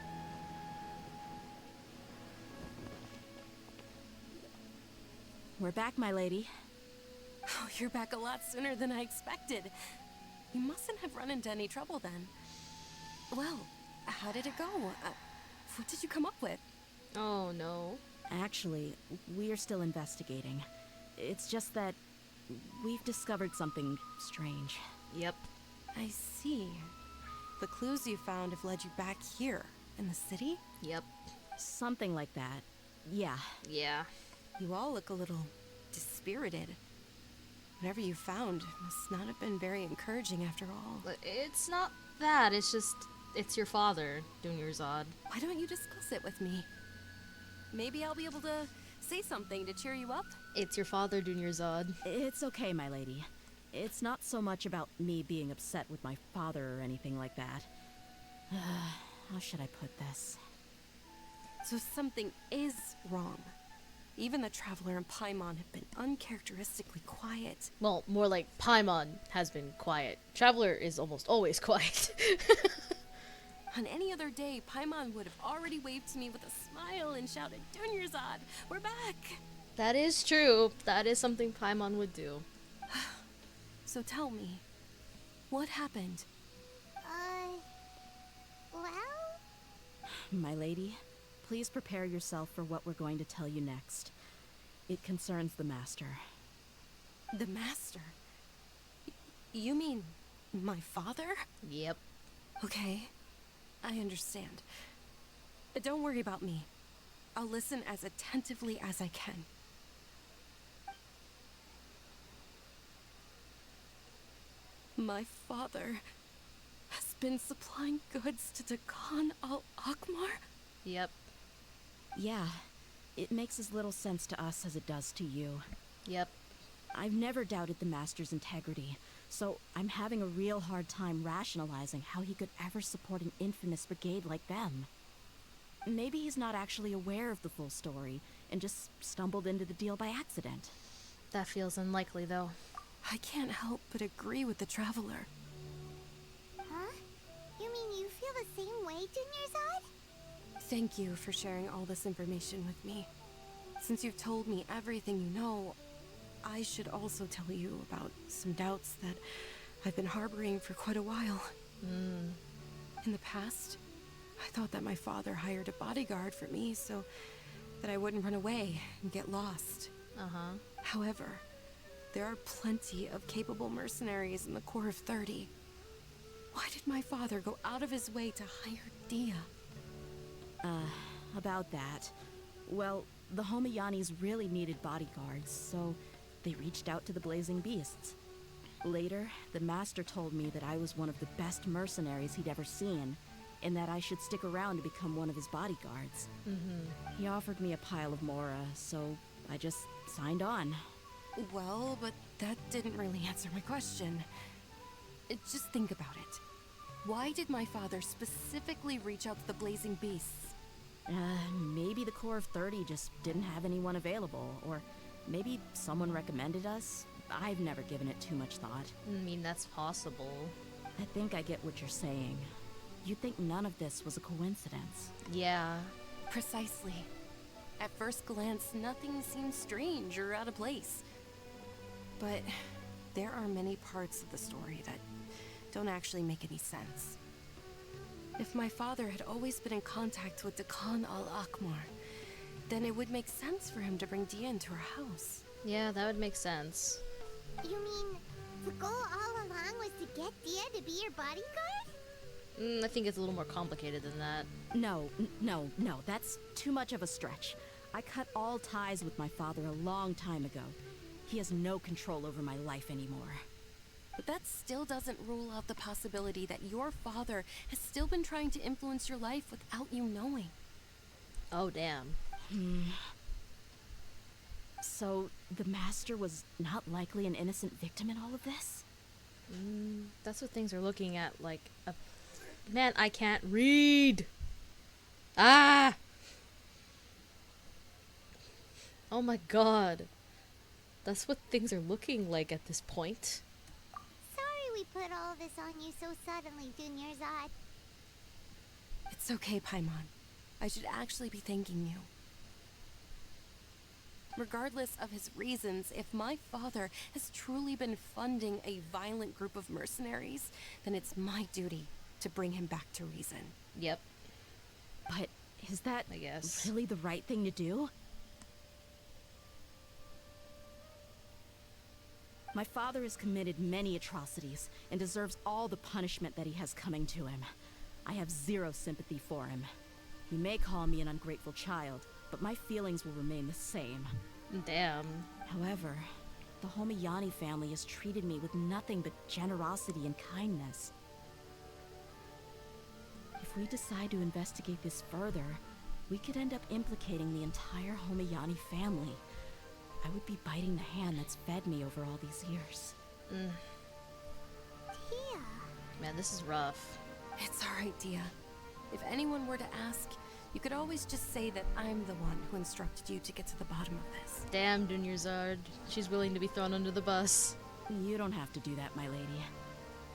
S3: We're back, my lady.
S4: Oh, you're back a lot sooner than I expected. You mustn't have run into any trouble then. Well, how did it go? What did you come up with?
S1: Oh no.
S3: Actually, we are still investigating. It's just that we've discovered something strange.
S1: Yep.
S4: I see. The clues you found have led you back here, in the city?
S1: Yep.
S3: Something like that. Yeah.
S1: Yeah.
S4: You all look a little dispirited. Whatever you found must not have been very encouraging after all.
S1: But it's not that, it's just, it's your father, Dunyarzad.
S4: Why don't you discuss it with me? Maybe I'll be able to say something to cheer you up?
S1: It's your father, Dunyarzad.
S3: It's okay, my lady. It's not so much about me being upset with my father or anything like that. How should I put this?
S4: So something is wrong. Even the Traveler and Paimon have been uncharacteristically quiet.
S1: Well, more like Paimon has been quiet. Traveler is almost always quiet.
S4: On any other day, Paimon would have already waved to me with a smile and shouted, Dunyarzad, we're back!
S1: That is true. That is something Paimon would do.
S4: So tell me, what happened?
S2: Well?
S3: My lady, please prepare yourself for what we're going to tell you next. It concerns the Master.
S4: The Master? You mean my father?
S1: Yep.
S4: Okay, I understand. Don't worry about me. I'll listen as attentively as I can. My father has been supplying goods to Dakan al-Akmar?
S1: Yep.
S3: Yeah, it makes as little sense to us as it does to you.
S1: Yep.
S3: I've never doubted the Master's integrity, so I'm having a real hard time rationalizing how he could ever support an infamous brigade like them. Maybe he's not actually aware of the full story and just stumbled into the deal by accident.
S1: That feels unlikely, though.
S4: I can't help but agree with the Traveler.
S2: Huh? You mean you feel the same way, Dunyarzad?
S4: Thank you for sharing all this information with me. Since you've told me everything you know, I should also tell you about some doubts that I've been harboring for quite a while. In the past, I thought that my father hired a bodyguard for me so that I wouldn't run away and get lost. However, there are plenty of capable mercenaries in the Corps of 30. Why did my father go out of his way to hire Dehya?
S3: About that. Well, the Homayanis really needed bodyguards, so they reached out to the Blazing Beasts. Later, the Master told me that I was one of the best mercenaries he'd ever seen, and that I should stick around to become one of his bodyguards. He offered me a pile of mora, so I just signed on.
S4: Well, but that didn't really answer my question. Just think about it. Why did my father specifically reach out to the Blazing Beasts?
S3: Maybe the Corps of 30 just didn't have anyone available, or maybe someone recommended us. I've never given it too much thought.
S1: I mean, that's possible.
S3: I think I get what you're saying. You think none of this was a coincidence?
S1: Yeah.
S4: Precisely. At first glance, nothing seems strange or out of place. But there are many parts of the story that don't actually make any sense. If my father had always been in contact with Dekan al-Akmar, then it would make sense for him to bring Dehya into our house.
S1: Yeah, that would make sense.
S2: You mean the goal all along was to get Dehya to be your bodyguard?
S1: I think it's a little more complicated than that.
S3: No, that's too much of a stretch. I cut all ties with my father a long time ago. He has no control over my life anymore.
S4: But that still doesn't rule out the possibility that your father has still been trying to influence your life without you knowing.
S1: Oh, damn.
S3: So, the Master was not likely an innocent victim in all of this?
S1: That's what things are looking at, like a... Man, I can't read! Ah! Oh my god. That's what things are looking like at this point.
S2: Sorry we put all this on you so suddenly, Dunyarzad.
S4: It's okay, Paimon. I should actually be thanking you. Regardless of his reasons, if my father has truly been funding a violent group of mercenaries, then it's my duty to bring him back to reason.
S1: Yep,
S3: But is that
S1: I guess.
S3: really the right thing to do? My father has committed many atrocities and deserves all the punishment that he has coming to him. I have zero sympathy for him. You may call me an ungrateful child, but my feelings will remain the same.
S1: Damn.
S3: However, the Homayani family has treated me with nothing but generosity and kindness. If we decide to investigate this further, we could end up implicating the entire Homayani family. I would be biting the hand that's fed me over all these years.
S2: Dehya.
S1: Man, this is rough.
S4: It's alright, Dehya. If anyone were to ask, you could always just say that I'm the one who instructed you to get to the bottom of this.
S1: Damn, Dunyarzad. She's willing to be thrown under the bus.
S3: You don't have to do that, my lady.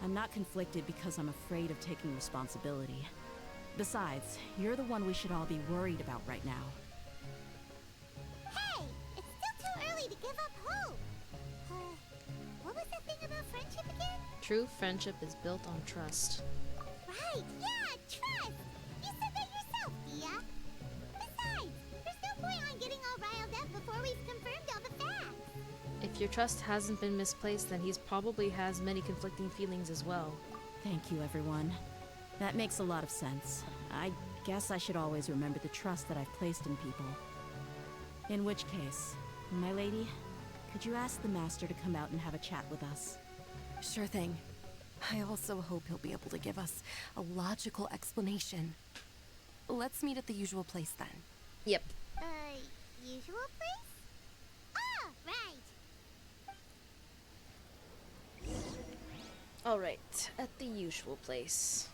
S3: I'm not conflicted because I'm afraid of taking responsibility. Besides, you're the one we should all be worried about right now.
S2: Hey! It's still too early to give up hope! What was that thing about friendship again?
S1: True friendship is built on trust.
S2: Right, yeah, trust! You said that yourself, Dehya! Besides, there's no point on getting all riled up before we've confirmed all the facts!
S1: If your trust hasn't been misplaced, then he's probably has many conflicting feelings as well.
S3: Thank you, everyone. That makes a lot of sense. I guess I should always remember the trust that I've placed in people. In which case, my lady, could you ask the Master to come out and have a chat with us?
S4: Sure thing. I also hope he'll be able to give us a logical explanation. Let's meet at the usual place then.
S1: Yep.
S2: Usual place? Ah, right!
S1: Alright, at the usual place.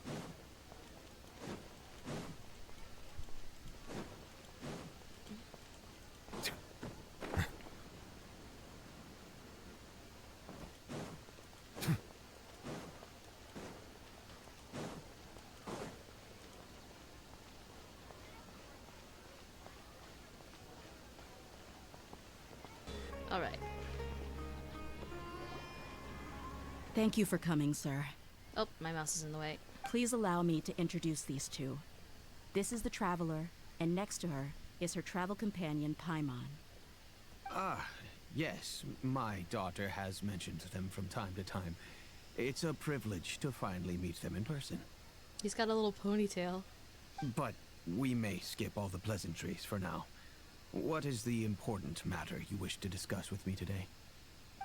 S1: All right.
S3: Thank you for coming, sir.
S1: Oh, my mouse is in the way.
S3: Please allow me to introduce these two. This is the Traveler, and next to her is her travel companion, Paimon.
S5: Ah, yes. My daughter has mentioned them from time to time. It's a privilege to finally meet them in person.
S1: He's got a little ponytail.
S5: But we may skip all the pleasantries for now. What is the important matter you wish to discuss with me today?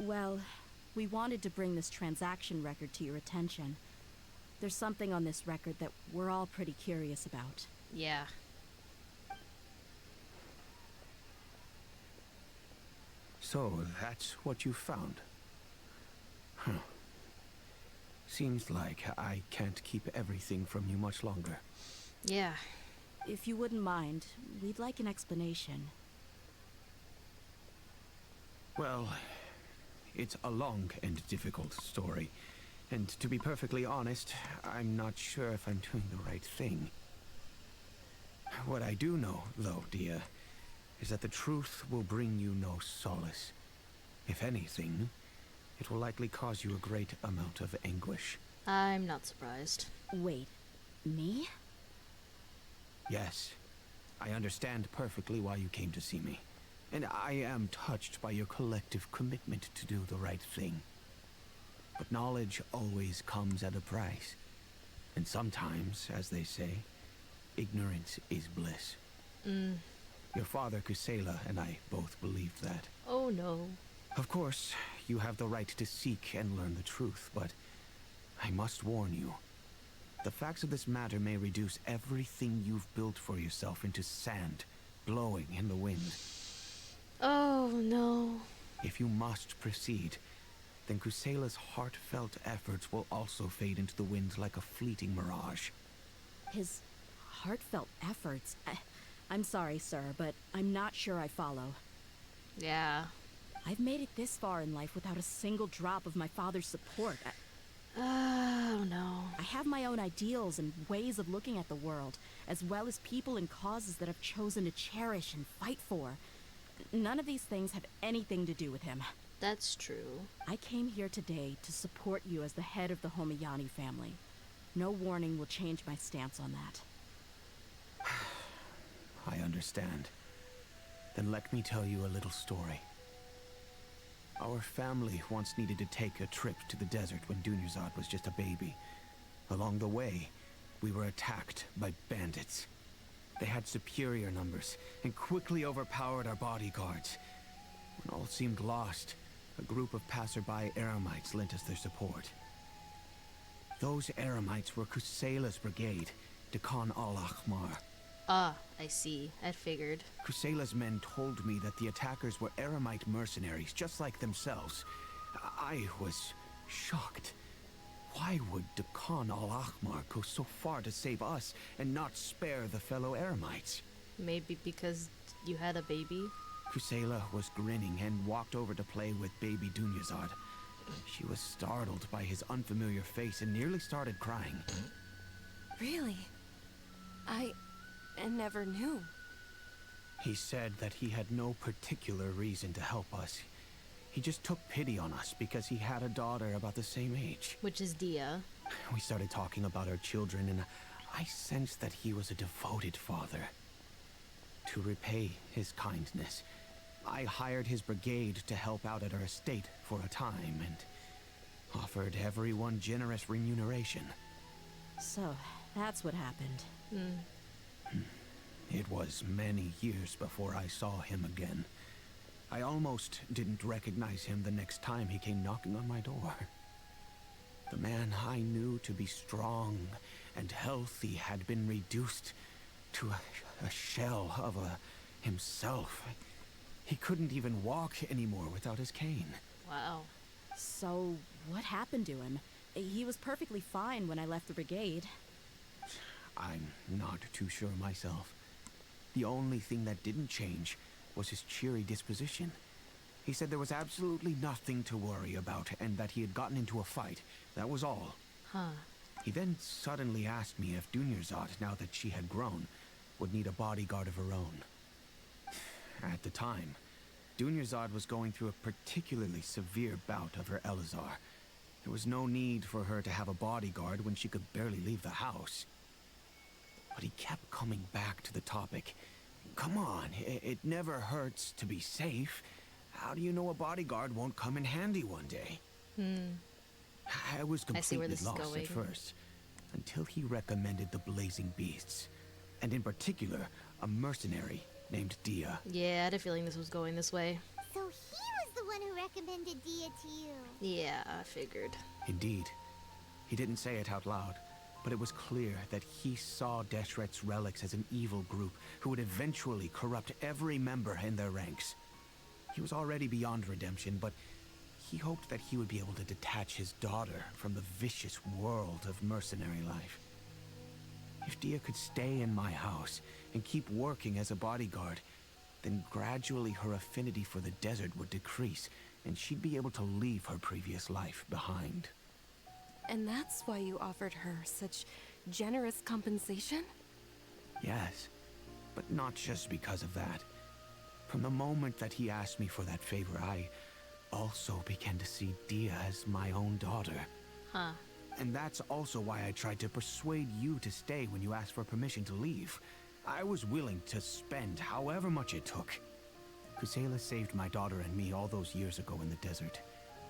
S3: Well, we wanted to bring this transaction record to your attention. There's something on this record that we're all pretty curious about.
S1: Yeah.
S5: So, that's what you found. Huh. Seems like I can't keep everything from you much longer.
S1: Yeah.
S3: If you wouldn't mind, we'd like an explanation.
S5: Well, it's a long and difficult story. And to be perfectly honest, I'm not sure if I'm doing the right thing. What I do know, though, Dehya, is that the truth will bring you no solace. If anything, it will likely cause you a great amount of anguish.
S1: I'm not surprised.
S3: Wait, me?
S5: Yes, I understand perfectly why you came to see me. And I am touched by your collective commitment to do the right thing. But knowledge always comes at a price. And sometimes, as they say, ignorance is bliss. Your father, Kusela, and I both believed that.
S1: Oh no.
S5: Of course, you have the right to seek and learn the truth, but I must warn you. The facts of this matter may reduce everything you've built for yourself into sand, blowing in the wind.
S1: Oh no.
S5: If you must proceed, then Kusela's heartfelt efforts will also fade into the wind like a fleeting mirage.
S3: His heartfelt efforts? I'm sorry, sir, but I'm not sure I follow.
S1: Yeah.
S3: I've made it this far in life without a single drop of my father's support.
S1: Oh no.
S3: I have my own ideals and ways of looking at the world, as well as people and causes that I've chosen to cherish and fight for. None of these things have anything to do with him.
S1: That's true.
S3: I came here today to support you as the head of the Homayani family. No warning will change my stance on that.
S5: I understand. Then let me tell you a little story. Our family once needed to take a trip to the desert when Dunyarzad was just a baby. Along the way, we were attacked by bandits. They had superior numbers and quickly overpowered our bodyguards. When all seemed lost, a group of passerby Eremites lent us their support. Those Eremites were Kusela's brigade, Dekan al-Ahmar.
S1: Ah, I see. I figured.
S5: Kusela's men told me that the attackers were Eremite mercenaries, just like themselves. I was shocked. Why would Dekan al-Ahmar go so far to save us and not spare the fellow Eremites?
S1: Maybe because you had a baby?
S5: Kusela was grinning and walked over to play with baby Dunyarzad. She was startled by his unfamiliar face and nearly started crying.
S4: Really? I never knew.
S5: He said that he had no particular reason to help us. He just took pity on us because he had a daughter about the same age.
S1: Which is Dehya.
S5: We started talking about our children, and I sensed that he was a devoted father. To repay his kindness, I hired his brigade to help out at our estate for a time and offered everyone generous remuneration.
S3: So, that's what happened.
S5: It was many years before I saw him again. I almost didn't recognize him the next time he came knocking on my door. The man I knew to be strong and healthy had been reduced to a shell of himself. He couldn't even walk anymore without his cane.
S1: Wow.
S3: So, what happened to him? He was perfectly fine when I left the brigade.
S5: I'm not too sure myself. The only thing that didn't change was his cheery disposition. He said there was absolutely nothing to worry about and that he had gotten into a fight. That was all.
S1: Huh.
S5: He then suddenly asked me if Dunyarzad, now that she had grown, would need a bodyguard of her own. At the time, Dunyarzad was going through a particularly severe bout of her Elazar. There was no need for her to have a bodyguard when she could barely leave the house. But he kept coming back to the topic. Come on, it never hurts to be safe. How do you know a bodyguard won't come in handy one day? I was
S1: see where
S5: completely
S1: this is
S5: lost
S1: going.
S5: at first, until he recommended the Blazing Beasts, and in particular, a mercenary named Dehya.
S1: Yeah, I had a feeling this was going this way.
S2: So he was the one who recommended Dehya to you.
S1: Yeah, I figured.
S5: Indeed. He didn't say it out loud, but it was clear that he saw Deshret's relics as an evil group who would eventually corrupt every member in their ranks. He was already beyond redemption, but he hoped that he would be able to detach his daughter from the vicious world of mercenary life. If Dehya could stay in my house and keep working as a bodyguard, then gradually her affinity for the desert would decrease, and she'd be able to leave her previous life behind.
S4: And that's why you offered her such generous compensation?
S5: Yes, but not just because of that. From the moment that he asked me for that favor, I also began to see Dehya as my own daughter.
S1: Huh.
S5: And that's also why I tried to persuade you to stay when you asked for permission to leave. I was willing to spend however much it took. Kusela saved my daughter and me all those years ago in the desert.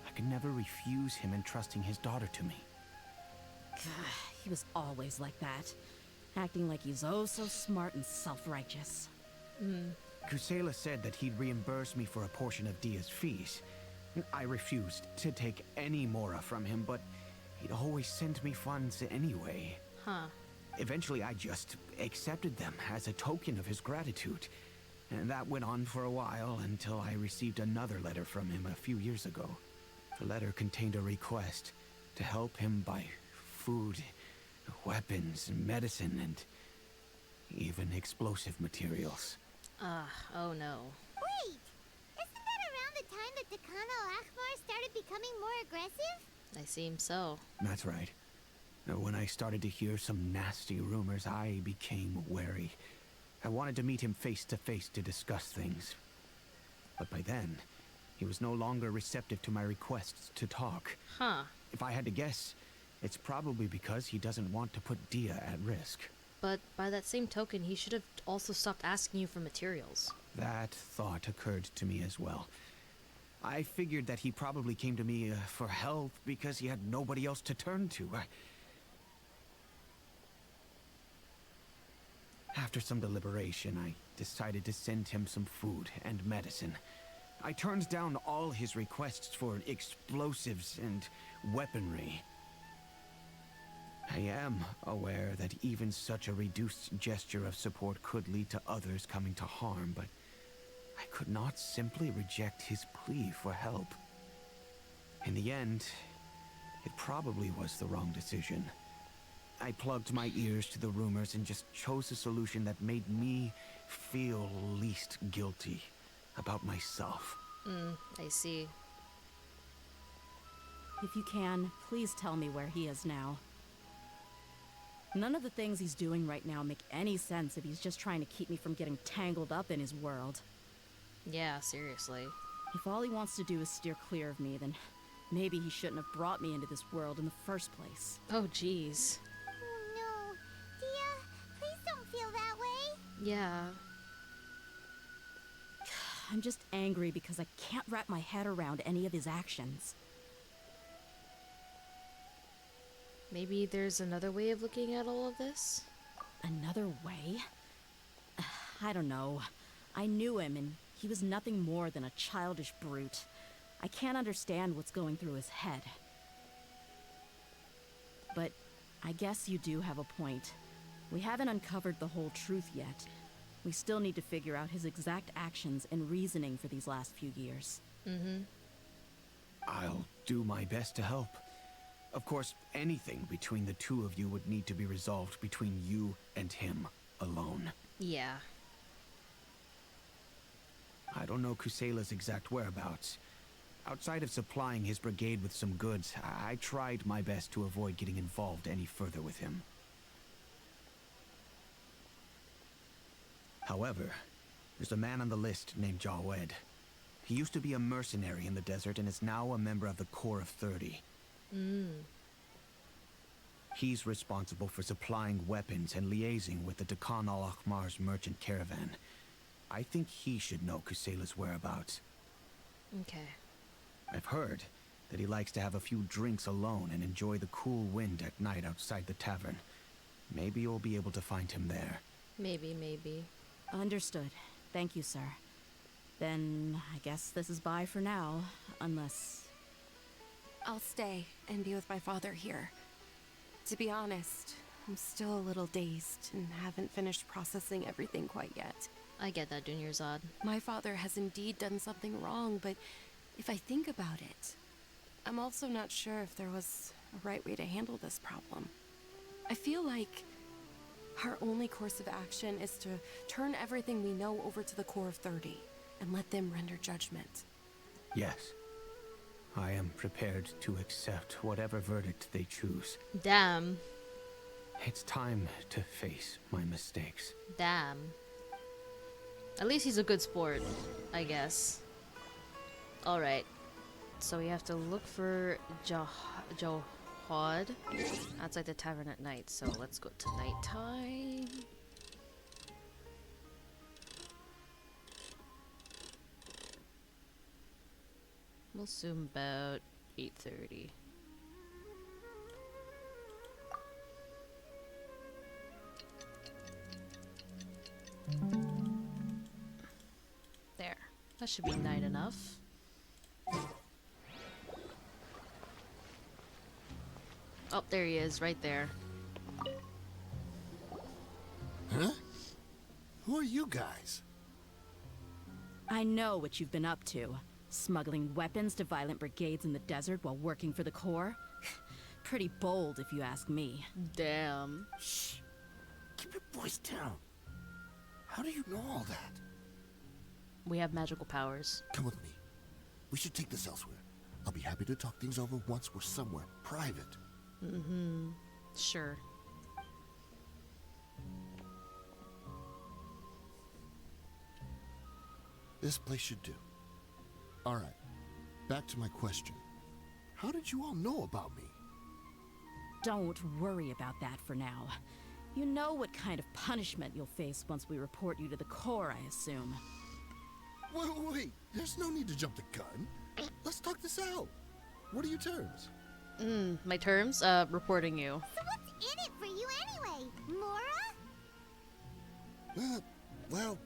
S5: I could never refuse him entrusting his daughter to me.
S3: He was always like that, acting like he's oh so smart and self-righteous.
S5: Kusela said that he'd reimburse me for a portion of Dehya's fees. I refused to take any mora from him, but he'd always send me funds anyway.
S1: Huh.
S5: Eventually, I just accepted them as a token of his gratitude. And that went on for a while until I received another letter from him a few years ago. The letter contained a request to help him buy food, weapons, medicine, and even explosive materials.
S1: Oh no.
S2: Wait! Isn't that around the time that the Khan al-Ahmar started becoming more aggressive?
S1: I seem so.
S5: That's right. When I started to hear some nasty rumors, I became wary. I wanted to meet him face to face to discuss things. But by then, he was no longer receptive to my requests to talk.
S1: Huh.
S5: If I had to guess, it's probably because he doesn't want to put Dehya at risk.
S1: But by that same token, he should have also stopped asking you for materials.
S5: That thought occurred to me as well. I figured that he probably came to me for help because he had nobody else to turn to. After some deliberation, I decided to send him some food and medicine. I turned down all his requests for explosives and weaponry. I am aware that even such a reduced gesture of support could lead to others coming to harm, but I could not simply reject his plea for help. In the end, it probably was the wrong decision. I plugged my ears to the rumors and just chose a solution that made me feel least guilty about myself.
S1: I see.
S3: If you can, please tell me where he is now. None of the things he's doing right now make any sense if he's just trying to keep me from getting tangled up in his world.
S1: Yeah, seriously.
S3: If all he wants to do is steer clear of me, then maybe he shouldn't have brought me into this world in the first place.
S1: Oh, jeez.
S2: Oh no. Dehya, please don't feel that way.
S1: Yeah.
S3: I'm just angry because I can't wrap my head around any of his actions.
S1: Maybe there's another way of looking at all of this?
S3: Another way? I don't know. I knew him, and he was nothing more than a childish brute. I can't understand what's going through his head. But I guess you do have a point. We haven't uncovered the whole truth yet. We still need to figure out his exact actions and reasoning for these last few years.
S5: I'll do my best to help. Of course, anything between the two of you would need to be resolved between you and him alone.
S1: Yeah.
S5: I don't know Kusela's exact whereabouts. Outside of supplying his brigade with some goods, I tried my best to avoid getting involved any further with him. However, there's a man on the list named Jawed. He used to be a mercenary in the desert and is now a member of the Corps of 30. He's responsible for supplying weapons and liaising with the Dekhan al-Akhmar's merchant caravan. I think he should know Kusela's whereabouts.
S1: Okay.
S5: I've heard that he likes to have a few drinks alone and enjoy the cool wind at night outside the tavern. Maybe you'll be able to find him there.
S1: Maybe.
S3: Understood. Thank you, sir. Then I guess this is bye for now, unless...
S4: I'll stay and be with my father here. To be honest, I'm still a little dazed and haven't finished processing everything quite yet.
S1: I get that, Junior Zod.
S4: My father has indeed done something wrong, but if I think about it, I'm also not sure if there was a right way to handle this problem. I feel like our only course of action is to turn everything we know over to the Corps of 30 and let them render judgment.
S5: Yes. I am prepared to accept whatever verdict they choose.
S1: Damn.
S5: It's time to face my mistakes.
S1: Damn. At least he's a good sport, I guess. Alright. So we have to look for Johad outside the tavern at night. So let's go to nighttime. We'll assume about 8:30. There. That should be night enough. Oh, there he is, right there.
S9: Huh? Who are you guys?
S3: I know what you've been up to. Smuggling weapons to violent brigades in the desert while working for the Corps? Pretty bold, if you ask me.
S1: Damn.
S9: Shh. Keep your voice down. How do you know all that?
S1: We have magical powers.
S10: Come with me. We should take this elsewhere. I'll be happy to talk things over once we're somewhere private.
S1: Sure.
S10: This place should do. All right. Back to my question. How did you all know about me?
S3: Don't worry about that for now. You know what kind of punishment you'll face once we report you to the Corps, I assume.
S10: Wait. There's no need to jump the gun. Let's talk this out. What are your terms?
S1: My terms? Reporting you.
S2: So what's in it for you anyway, Mora?
S10: Well,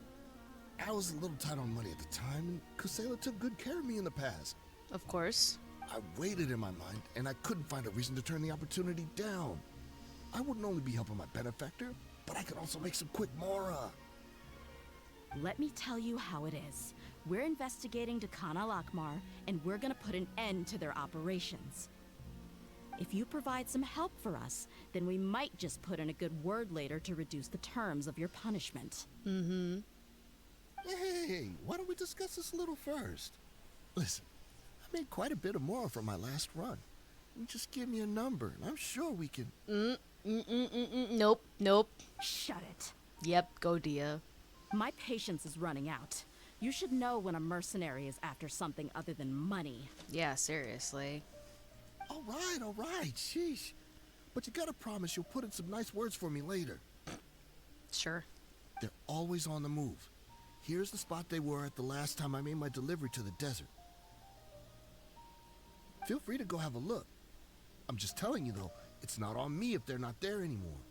S10: I was a little tight on money at the time, and Kusela took good care of me in the past.
S1: Of course.
S10: I waited in my mind, and I couldn't find a reason to turn the opportunity down. I wouldn't only be helping my benefactor, but I could also make some quick Mora.
S3: Let me tell you how it is. We're investigating Dekhan al-Akhmar, and we're gonna put an end to their operations. If you provide some help for us, then we might just put in a good word later to reduce the terms of your punishment.
S10: Hey, why don't we discuss this a little first? Listen, I made quite a bit of Mora from my last run. You just give me a number, and I'm sure we can...
S1: Nope.
S3: Shut it.
S1: Yep, go Dehya.
S3: My patience is running out. You should know when a mercenary is after something other than money.
S1: Yeah, seriously.
S10: All right, sheesh. But you gotta promise you'll put in some nice words for me later.
S1: Sure.
S10: They're always on the move. Here's the spot they were at the last time I made my delivery to the desert. Feel free to go have a look. I'm just telling you though, it's not on me if they're not there anymore.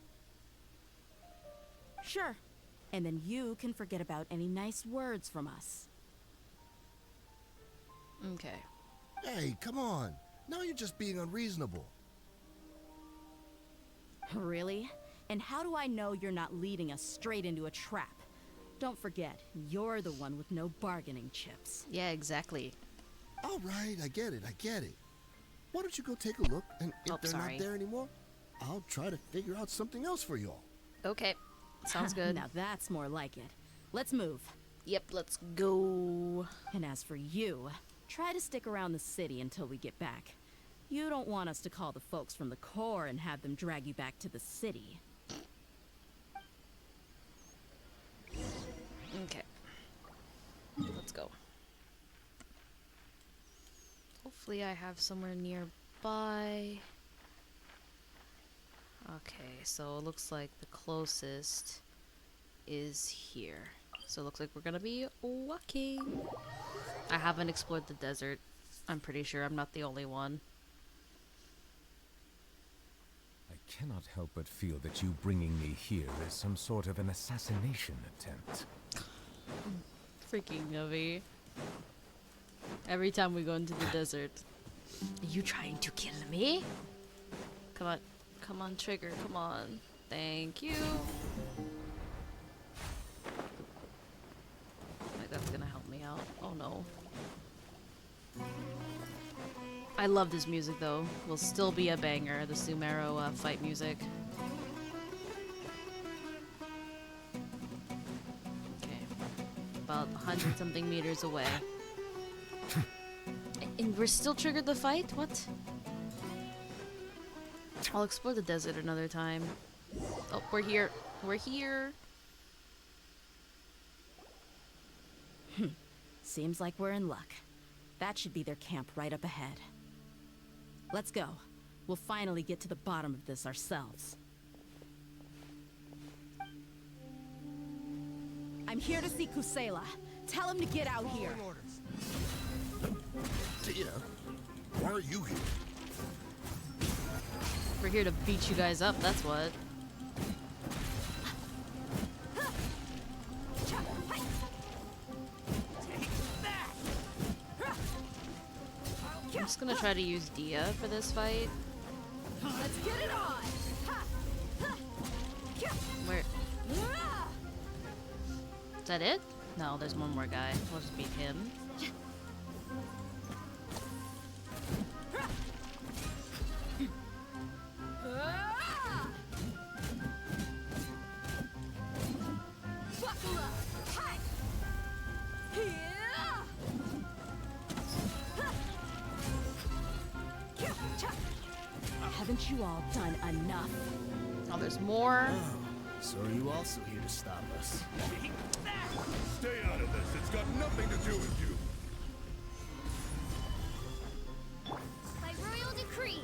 S3: Sure. And then you can forget about any nice words from us.
S1: Okay.
S10: Hey, come on. Now you're just being unreasonable.
S3: Really? And how do I know you're not leading us straight into a trap? Don't forget, you're the one with no bargaining chips.
S1: Yeah, exactly.
S10: All right, I get it. Why don't you go take a look, and if they're
S1: sorry.
S10: not there anymore, I'll try to figure out something else for y'all.
S1: Okay. Sounds good.
S3: Now that's more like it. Let's move.
S1: Yep, let's go.
S3: And as for you, try to stick around the city until we get back. You don't want us to call the folks from the Corps and have them drag you back to the city.
S1: Okay. Let's go. Hopefully I have somewhere nearby. Okay, so it looks like the closest is here. So it looks like we're gonna be walking. I haven't explored the desert. I'm pretty sure I'm not the only one.
S8: I cannot help but feel that you bringing me here is some sort of an assassination attempt.
S1: Freaking Novi. Every time we go into the desert. Are you trying to kill me? Come on. Come on, trigger. Come on. Thank you. Like, that's gonna help me out. Oh no. I love this music though. Will still be a banger. The Sumero fight music. Okay. About 100 something meters away. And we're still triggered the fight? What? I'll explore the desert another time. Oh, we're here. We're here.
S3: Seems like we're in luck. That should be their camp right up ahead. Let's go. We'll finally get to the bottom of this ourselves. I'm here to see Kusela. Tell him to get out here.
S10: Dehya, why are you here?
S1: We're here to beat you guys up, that's what. I'm just gonna try to use Dehya for this fight.
S3: Let's get it on!
S1: Where? Is that it? No, there's one more guy. We'll just beat him.
S3: Haven't you all done enough?
S1: Oh, there's more.
S9: Oh, so are you also here to stop us?
S11: Stay out of this. It's got nothing to do with you.
S2: By royal decree.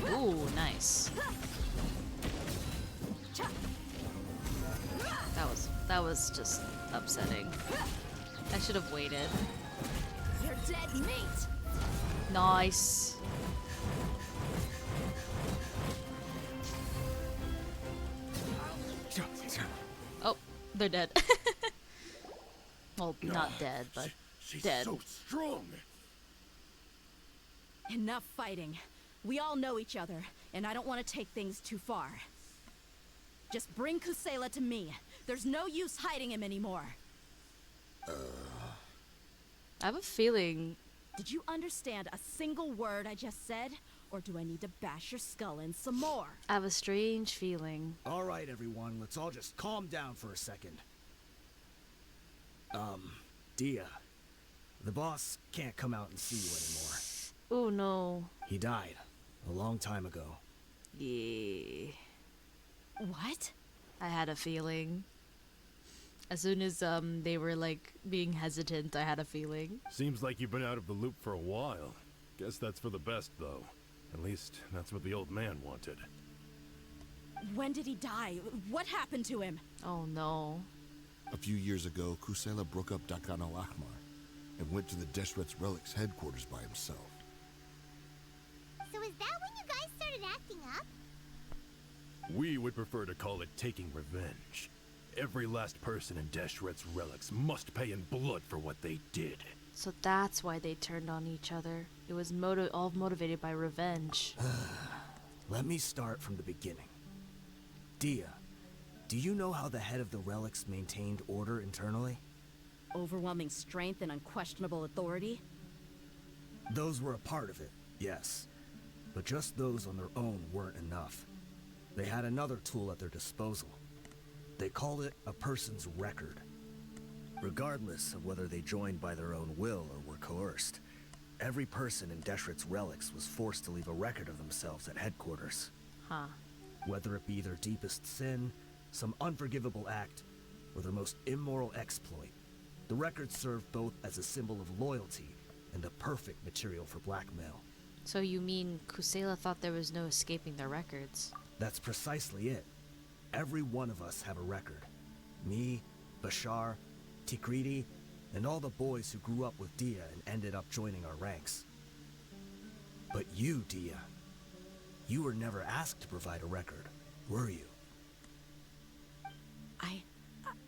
S1: Ooh, nice. That was just upsetting. I should have waited.
S3: You're dead meat!
S1: Nice. Oh, they're dead. Well, not dead, but
S11: She's
S1: dead.
S11: so strong.
S3: Enough fighting. We all know each other, and I don't want to take things too far. Just bring Kusela to me. There's no use hiding him anymore.
S1: I have a feeling.
S3: Did you understand a single word I just said? Or do I need to bash your skull in some more?
S1: I have a strange feeling.
S9: All right, everyone, let's all just calm down for a second. Dehya, the boss can't come out and see you anymore.
S1: Oh no.
S9: He died a long time ago.
S1: Yeah.
S3: What?
S1: I had a feeling. As soon as they were like being hesitant, I had a feeling.
S11: Seems like you've been out of the loop for a while. Guess that's for the best, though. At least, that's what the old man wanted.
S3: When did he die? What happened to him?
S1: Oh no.
S10: A few years ago, Kusela broke up Dakan al-Ahmar and went to the Deshret's Relics headquarters by himself.
S2: So is that when you guys started acting up?
S11: We would prefer to call it taking revenge. Every last person in Deshret's Relics must pay in blood for what they did.
S1: So that's why they turned on each other. It was all motivated by revenge.
S9: Let me start from the beginning. Dehya, do you know how the head of the Relics maintained order internally?
S3: Overwhelming strength and unquestionable authority?
S9: Those were a part of it, yes. But just those on their own weren't enough. They had another tool at their disposal. They called it a person's record. Regardless of whether they joined by their own will or were coerced, every person in Deshret's Relics was forced to leave a record of themselves at headquarters.
S1: Huh.
S9: Whether it be their deepest sin, some unforgivable act, or their most immoral exploit, the record served both as a symbol of loyalty and the perfect material for blackmail.
S1: So you mean Kusela thought there was no escaping their records?
S9: That's precisely it. Every one of us have a record. Me, Bashar, Tikriti, and all the boys who grew up with Dehya and ended up joining our ranks. But you, Dehya, you were never asked to provide a record, were you?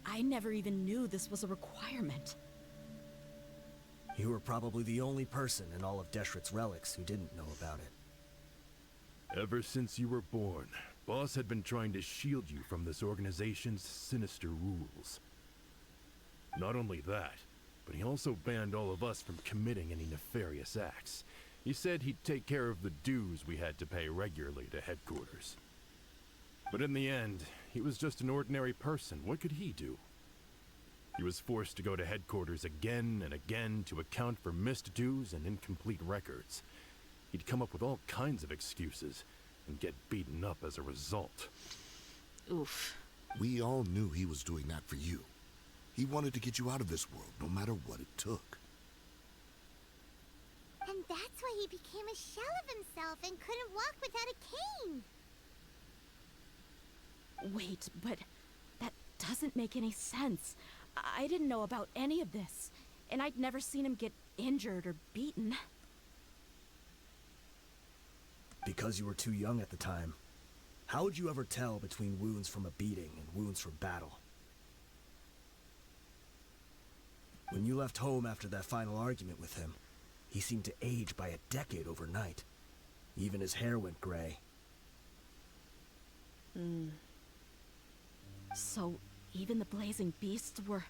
S3: I never even knew this was a requirement.
S9: You were probably the only person in all of Deshret's relics who didn't know about it.
S11: Ever since you were born, Boss had been trying to shield you from this organization's sinister rules. Not only that, but he also banned all of us from committing any nefarious acts. He said he'd take care of the dues we had to pay regularly to headquarters. But in the end, he was just an ordinary person. What could he do? He was forced to go to headquarters again and again to account for missed dues and incomplete records. He'd come up with all kinds of excuses and get beaten up as a result.
S1: Oof.
S10: We all knew he was doing that for you. He wanted to get you out of this world, no matter what it took.
S2: And that's why he became a shell of himself and couldn't walk without a cane.
S3: Wait, but that doesn't make any sense. I didn't know about any of this, and I'd never seen him get injured or beaten.
S9: Because you were too young at the time. How would you ever tell between wounds from a beating and wounds from battle? When you left home after that final argument with him, he seemed to age by a decade overnight. Even his hair went gray.
S3: So, even the blazing beasts were...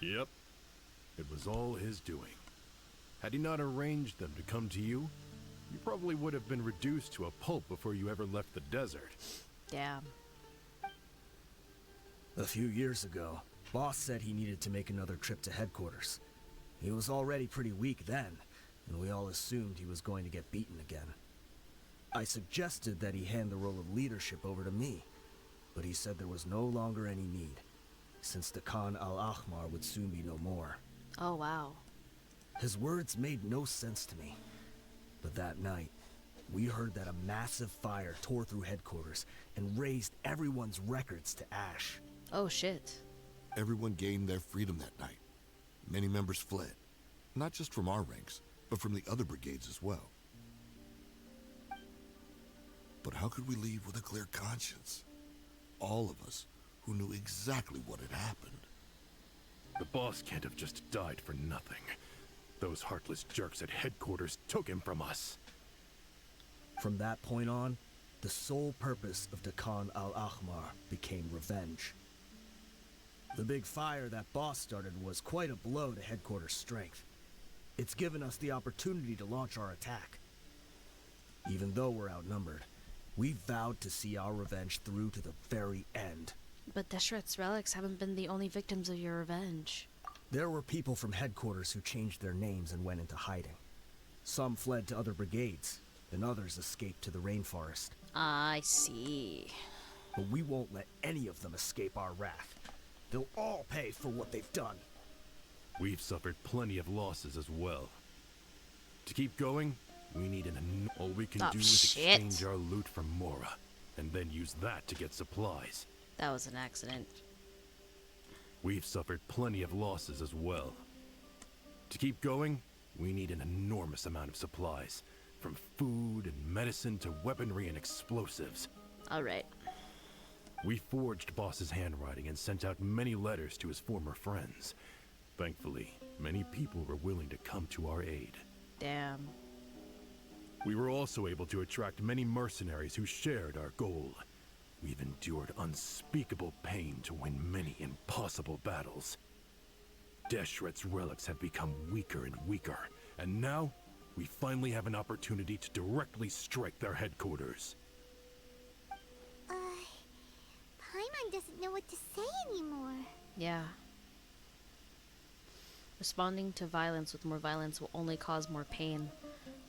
S11: Yep. It was all his doing. Had he not arranged them to come to you, you probably would have been reduced to a pulp before you ever left the desert.
S1: Damn.
S9: A few years ago, Boss said he needed to make another trip to headquarters. He was already pretty weak then, and we all assumed he was going to get beaten again. I suggested that he hand the role of leadership over to me, but he said there was no longer any need, since the Khan al-Ahmar would soon be no more.
S1: Oh, wow.
S9: His words made no sense to me. But that night, we heard that a massive fire tore through headquarters and razed everyone's records to ash.
S1: Oh, shit.
S10: Everyone gained their freedom that night. Many members fled, not just from our ranks, but from the other brigades as well. But how could we leave with a clear conscience? All of us who knew exactly what had happened.
S11: The boss can't have just died for nothing. Those heartless jerks at headquarters took him from us.
S9: From that point on, the sole purpose of the Khan al-Ahmar became revenge. The big fire that Boss started was quite a blow to headquarters' strength. It's given us the opportunity to launch our attack. Even though we're outnumbered, we vowed to see our revenge through to the very end.
S1: But Deshret's relics haven't been the only victims of your revenge.
S9: There were people from headquarters who changed their names and went into hiding. Some fled to other brigades, and others escaped to the rainforest.
S1: I see.
S9: But we won't let any of them escape our wrath. They'll all pay for what they've done.
S11: We've suffered plenty of losses as well. To keep going, we need all we can do is exchange our loot from Mora, and then use that to get supplies.
S1: That was an accident.
S11: We've suffered plenty of losses as well. To keep going, we need an enormous amount of supplies, from food and medicine to weaponry and explosives.
S1: All right.
S11: We forged Boss's handwriting and sent out many letters to his former friends. Thankfully, many people were willing to come to our aid.
S1: Damn.
S11: We were also able to attract many mercenaries who shared our goal. We've endured unspeakable pain to win many impossible battles. Deshret's relics have become weaker and weaker, and now we finally have an opportunity to directly strike their headquarters.
S2: Paimon doesn't know what to say anymore.
S1: Yeah. Responding to violence with more violence will only cause more pain.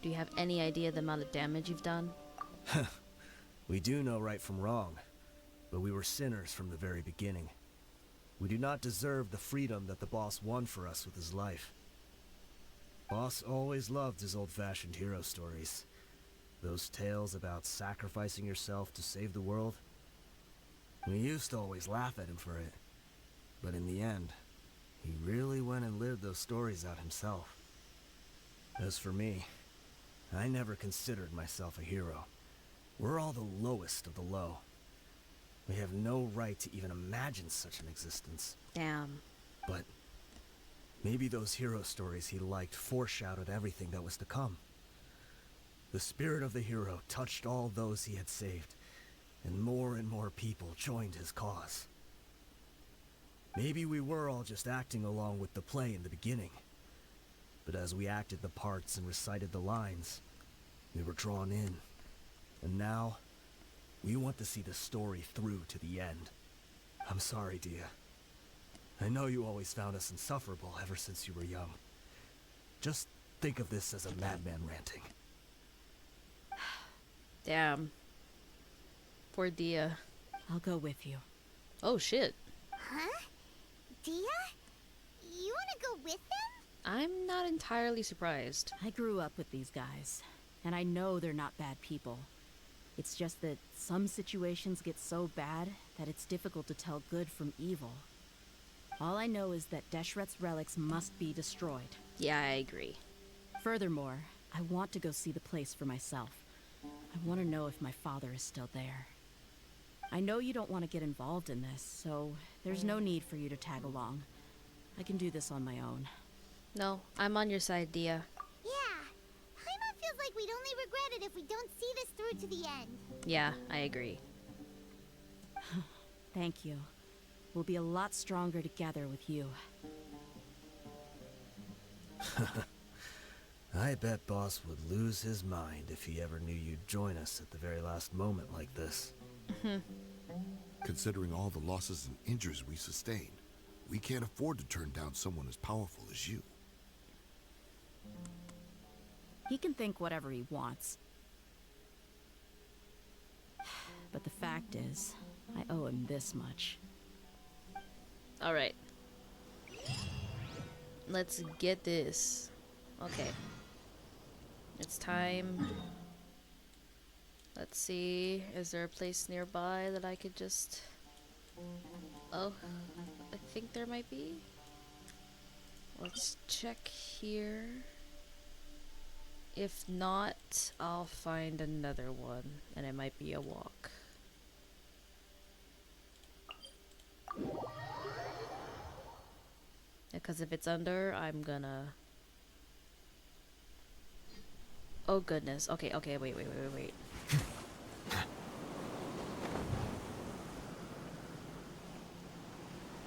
S1: Do you have any idea the amount of damage you've done?
S9: We do know right from wrong, but we were sinners from the very beginning. We do not deserve the freedom that the boss won for us with his life. Boss always loved his old-fashioned hero stories. Those tales about sacrificing yourself to save the world. We used to always laugh at him for it. But in the end, he really went and lived those stories out himself. As for me, I never considered myself a hero. We're all the lowest of the low. We have no right to even imagine such an existence.
S1: Damn.
S9: But maybe those hero stories he liked foreshadowed everything that was to come. The spirit of the hero touched all those he had saved, and more people joined his cause. Maybe we were all just acting along with the play in the beginning. But as we acted the parts and recited the lines, we were drawn in. And now, we want to see the story through to the end. I'm sorry, Dehya. I know you always found us insufferable ever since you were young. Just think of this as a madman ranting.
S1: Damn. Poor Dehya.
S3: I'll go with you.
S1: Oh shit.
S2: Huh? Dehya? You wanna go with them?
S1: I'm not entirely surprised.
S3: I grew up with these guys, and I know they're not bad people. It's just that some situations get so bad that it's difficult to tell good from evil. All I know is that Deshret's relics must be destroyed.
S1: Yeah, I agree.
S3: Furthermore, I want to go see the place for myself. I want to know if my father is still there. I know you don't want to get involved in this, so there's no need for you to tag along. I can do this on my own.
S1: No, I'm on your side, Dehya.
S2: Yeah. Paimon feels like we'd only regret it if we don't see this through to the end.
S1: Yeah, I agree.
S3: Thank you. We'll be a lot stronger together with you.
S9: I bet Boss would lose his mind if he ever knew you'd join us at the very last moment like this.
S10: Considering all the losses and injuries we sustained, we can't afford to turn down someone as powerful as you.
S3: He can think whatever he wants. But the fact is, I owe him this much.
S1: Alright. Let's get this. Okay. It's time. Let's see. Is there a place nearby that I could just... Oh, I think there might be. Let's check here. If not, I'll find another one, and it might be a walk. Because if it's under, I'm gonna... Oh goodness. Okay, okay, wait.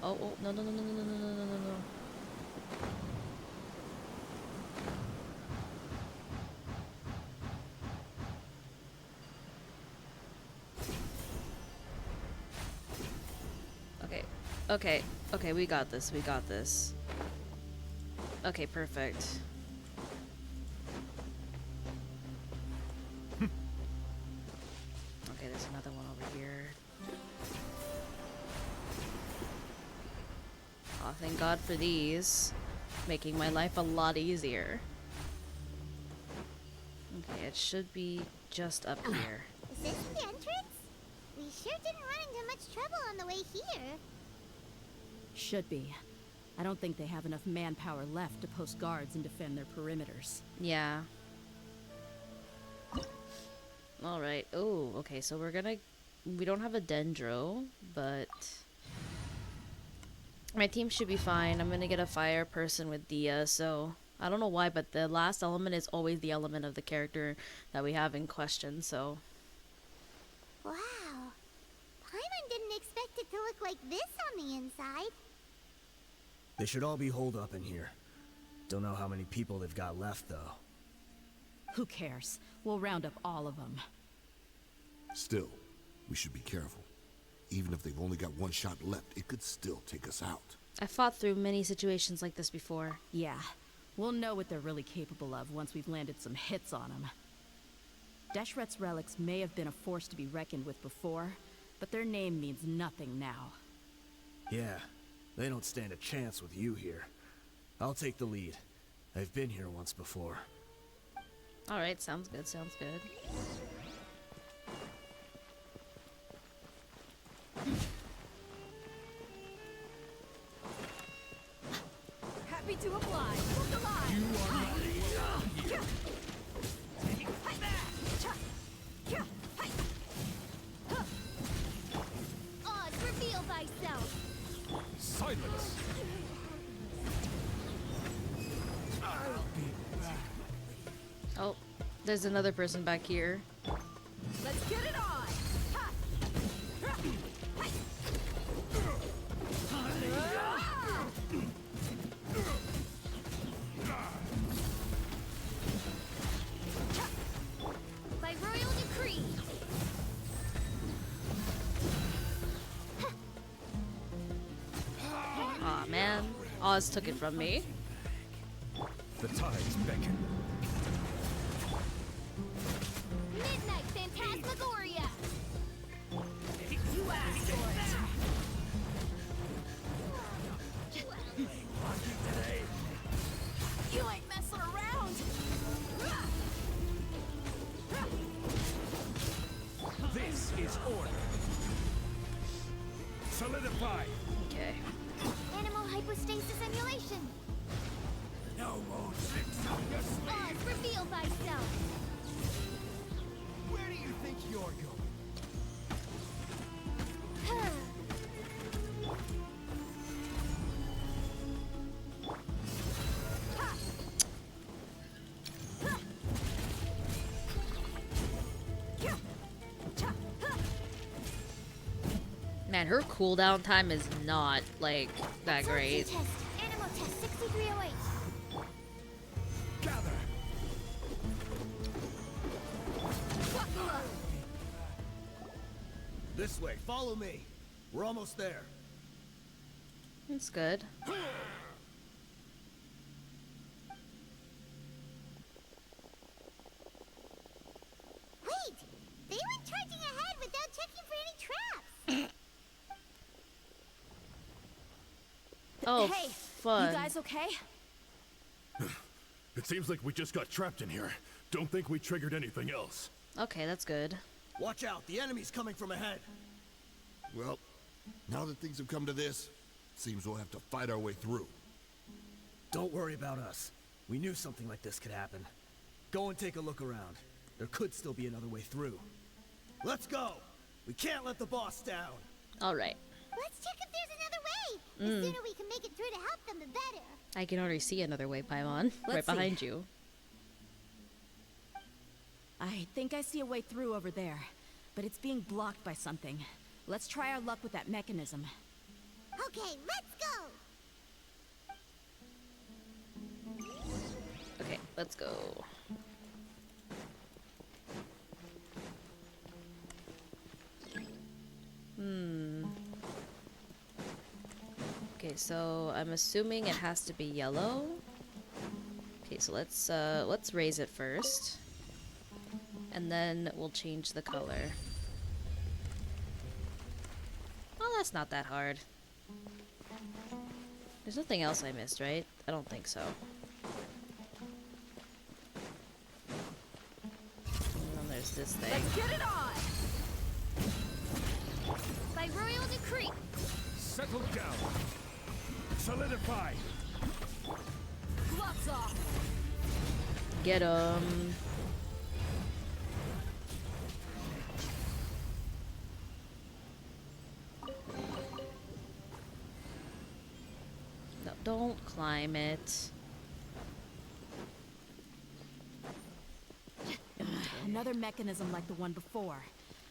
S1: Oh, no. Okay, we got this. Okay, perfect. Okay, there's another one over here. Oh, thank God for these. Making my life a lot easier. Okay, it should be just up here.
S2: Is this the entrance? We sure didn't run into much trouble on the way here.
S3: Should be. I don't think they have enough manpower left to post guards and defend their perimeters.
S1: Yeah. Alright. Oh, okay, so we don't have a dendro, but my team should be fine. I'm gonna get a fire person with Dehya, so I don't know why, but the last element is always the element of the character that we have in question, so.
S2: Wow. Paimon didn't expect it to look like this on the inside.
S9: They should all be holed up in here. Don't know how many people they've got left, though.
S3: Who cares? We'll round up all of them.
S10: Still, we should be careful. Even if they've only got one shot left, it could still take us out.
S1: I fought through many situations like this before.
S3: Yeah, we'll know what they're really capable of once we've landed some hits on them. Deshret's relics may have been a force to be reckoned with before, but their name means nothing now.
S9: Yeah, they don't stand a chance with you here. I'll take the lead. I've been here once before.
S1: Alright, sounds good, sounds good.
S3: Happy to oblige. Look alive.
S11: You are not here.
S2: Oz, reveal thyself.
S8: Silence!
S1: Oh, there's another person back here.
S3: Let's get it on. Ha!
S2: By royal decree.
S1: Aw, man. Oz took it from me.
S8: The tides beckon.
S2: Midnight Phantasmagoria.
S3: You asked for it. You ain't messing around.
S8: This is order. Solidify!
S1: Okay.
S2: Animal hypostasis emulation.
S8: No more tricks up your sleeve!
S2: Oz, reveal thyself.
S8: Where do you think you're going?
S1: Man, her cooldown time is not, like, that great.
S2: Test. Animal test 6308.
S8: Gather!
S9: This way, follow me. We're almost there.
S1: That's good.
S2: Wait! They went charging ahead without checking for any traps.
S1: Oh,
S3: Hey,
S1: fun.
S3: you guys okay?
S11: It seems like we just got trapped in here. Don't think we triggered anything else.
S1: Okay, that's good.
S9: Watch out, the enemy's coming from ahead.
S10: Well, now that things have come to this, seems we'll have to fight our way through.
S9: Don't worry about us. We knew something like this could happen. Go and take a look around. There could still be another way through. Let's go! We can't let the boss down!
S1: Alright.
S2: Let's check if there's another way. The sooner we can make it through to help them, the better.
S1: I can already see another way, Paimon. Right
S3: Let's see.
S1: behind you.
S3: I think I see a way through over there, but it's being blocked by something. Let's try our luck with that mechanism.
S2: Okay, let's go.
S1: Okay, let's go. Okay, so I'm assuming it has to be yellow. Okay, so let's raise it first. And then we'll change the color. Well, that's not that hard. There's nothing else I missed, right? I don't think so. And then there's this thing.
S3: Let's get it on!
S2: By royal decree.
S8: Settle down! Solidify!
S3: Gloves off!
S1: Get 'em. No, don't climb it.
S3: Another mechanism like the one before,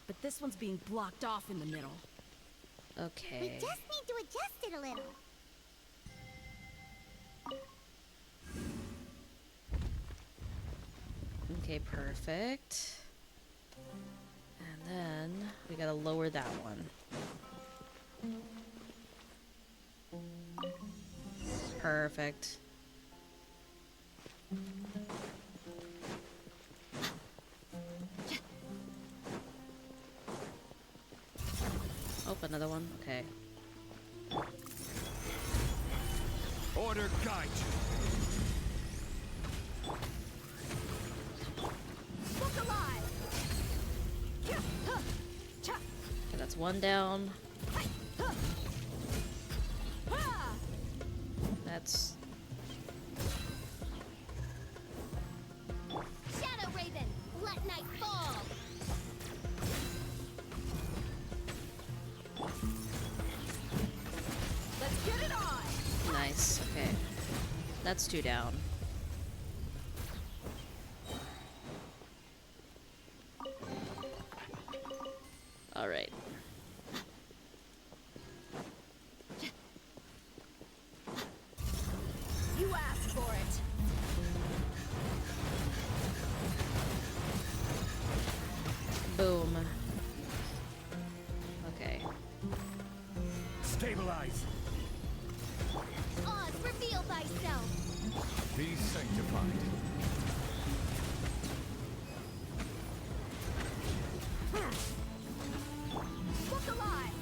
S3: but this one's being blocked off in the middle.
S2: We
S1: Okay.
S2: just need to adjust it a little.
S1: Okay, perfect. And then we gotta lower that one. Perfect. Oh, another one. Okay.
S8: Order guide you!
S1: That's one down. That's...
S2: Shadow Raven, let night fall.
S3: Let's get it on!
S1: nice. Okay. That's 2 down. Alright.
S3: You asked for it.
S1: Boom. Okay.
S9: Stabilize.
S2: Oz, reveal thyself.
S8: Be sanctified.
S3: Look alive!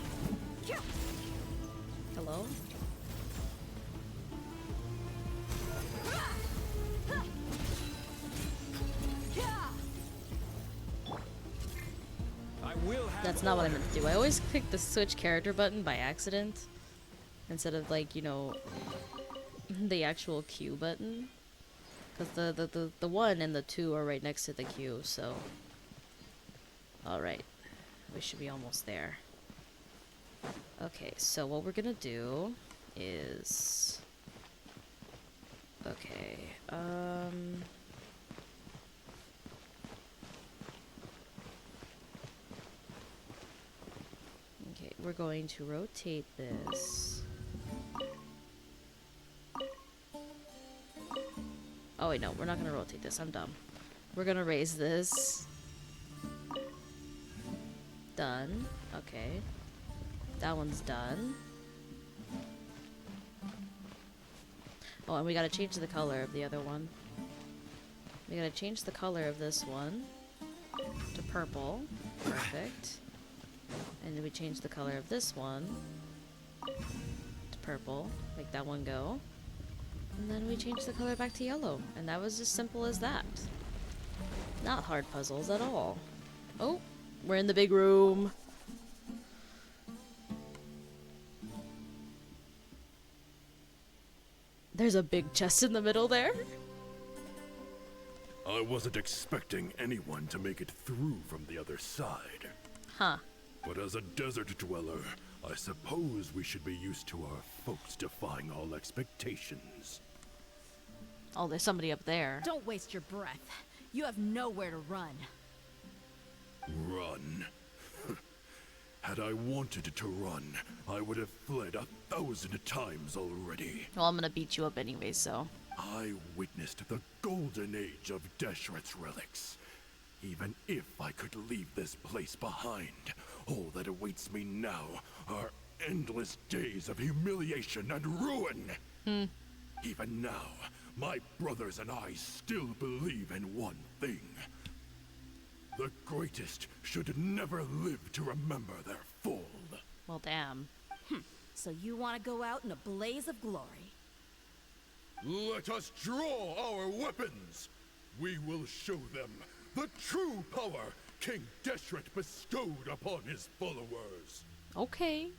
S1: Hello?
S9: I will have
S1: That's not what I meant to do. I always click the switch character button by accident instead of, like, you know, the actual Q button. Because the 1 and the 2 are right next to the Q, so... Alright. We should be almost there. Okay, so what we're gonna do is... Okay, Okay, we're going to rotate this. Oh wait, no, we're not gonna rotate this. I'm dumb. We're gonna raise this. Done. Okay. That one's done. Oh, and we gotta change the color of the other one. We gotta change the color of this one to purple. Perfect. And then we change the color of this one to purple. Make that one go. And then we change the color back to yellow. And that was as simple as that. Not hard puzzles at all. Oh, we're in the big room. There's a big chest in the middle there.
S11: I wasn't expecting anyone to make it through from the other side.
S1: Huh.
S11: But as a desert dweller, I suppose we should be used to our folks defying all expectations.
S1: Oh, there's somebody up there.
S3: Don't waste your breath. You have nowhere to run.
S11: Run. Had I wanted to run, I would have fled 1,000 times already.
S1: Well, I'm gonna beat you up anyway, so.
S11: I witnessed the golden age of Deshret's relics. Even if I could leave this place behind, all that awaits me now are endless days of humiliation and ruin. Even now, my brothers and I still believe in one thing. The greatest should never live to remember their fall.
S1: Well, damn.
S3: So you want to go out in a blaze of glory?
S11: Let us draw our weapons. We will show them the true power King Deshret bestowed upon his followers.
S1: Okay.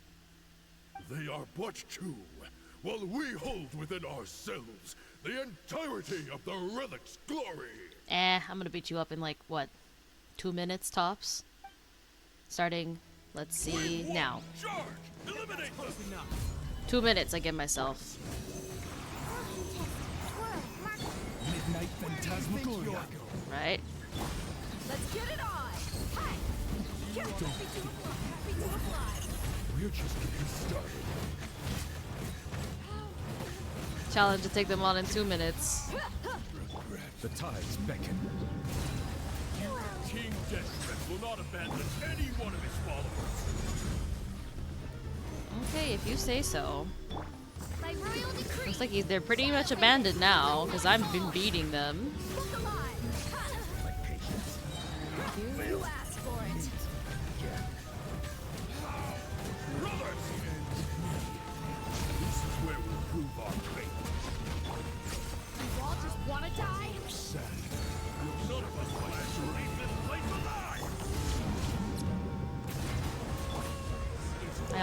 S11: They are but two, while we hold within ourselves the entirety of the relic's glory.
S1: I'm gonna beat you up in like, what, 2 minutes tops? Starting, let's see, now.
S11: Charge! Eliminate them!
S1: 2 minutes I give myself.
S9: Midnight Phantasmagoria.
S1: Right?
S3: Let's get it on! Hey!
S11: We're just getting started.
S1: Challenge to take them on in 2 minutes.
S8: The tides beckon.
S11: King Deshret will not abandon any one of his followers.
S1: Okay, if you say so.
S2: By royal decree.
S1: Looks like they're pretty much abandoned now, because I've been beating them.
S2: Look alive.
S3: You asked for it.
S11: Brothers! This is where we'll prove our fate.
S3: You all just want to die?
S11: Sad. None of us will actually leave this place alive!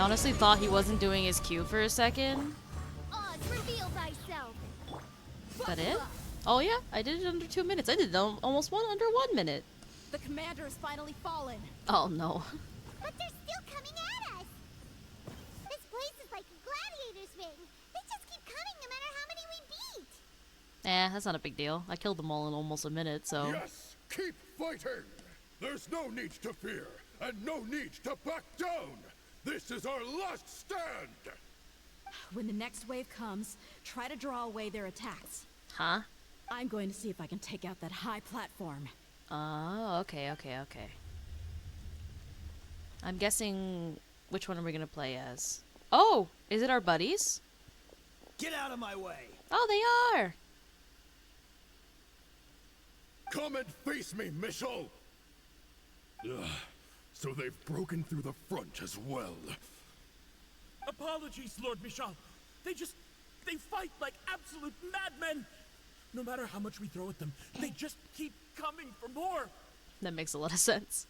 S1: honestly thought he wasn't doing his cue for a second.
S2: Oz, reveal thyself.
S1: But it? Oh yeah, I did it under 2 minutes. I did it almost under 1 minute.
S3: The commander has finally fallen.
S1: Oh no.
S2: But they're still coming at us. This place is like a gladiator's ring. They just keep coming no matter how many we beat.
S1: That's not a big deal. I killed them all in almost a minute, so.
S11: Yes, keep fighting! There's no need to fear, and no need to back down! This is our last stand!
S3: When the next wave comes, try to draw away their attacks.
S1: Huh?
S3: I'm going to see if I can take out that high platform.
S1: Oh, okay. I'm guessing which one are we gonna play as? Oh, is it our buddies?
S9: Get out of my way!
S1: Oh, they are.
S11: Come and face me, Michel! Ugh, so they've broken through the front as well.
S6: Apologies, Lord Michal. They fight like absolute madmen. No matter how much we throw at them, they just keep coming for more.
S1: That makes a lot of sense.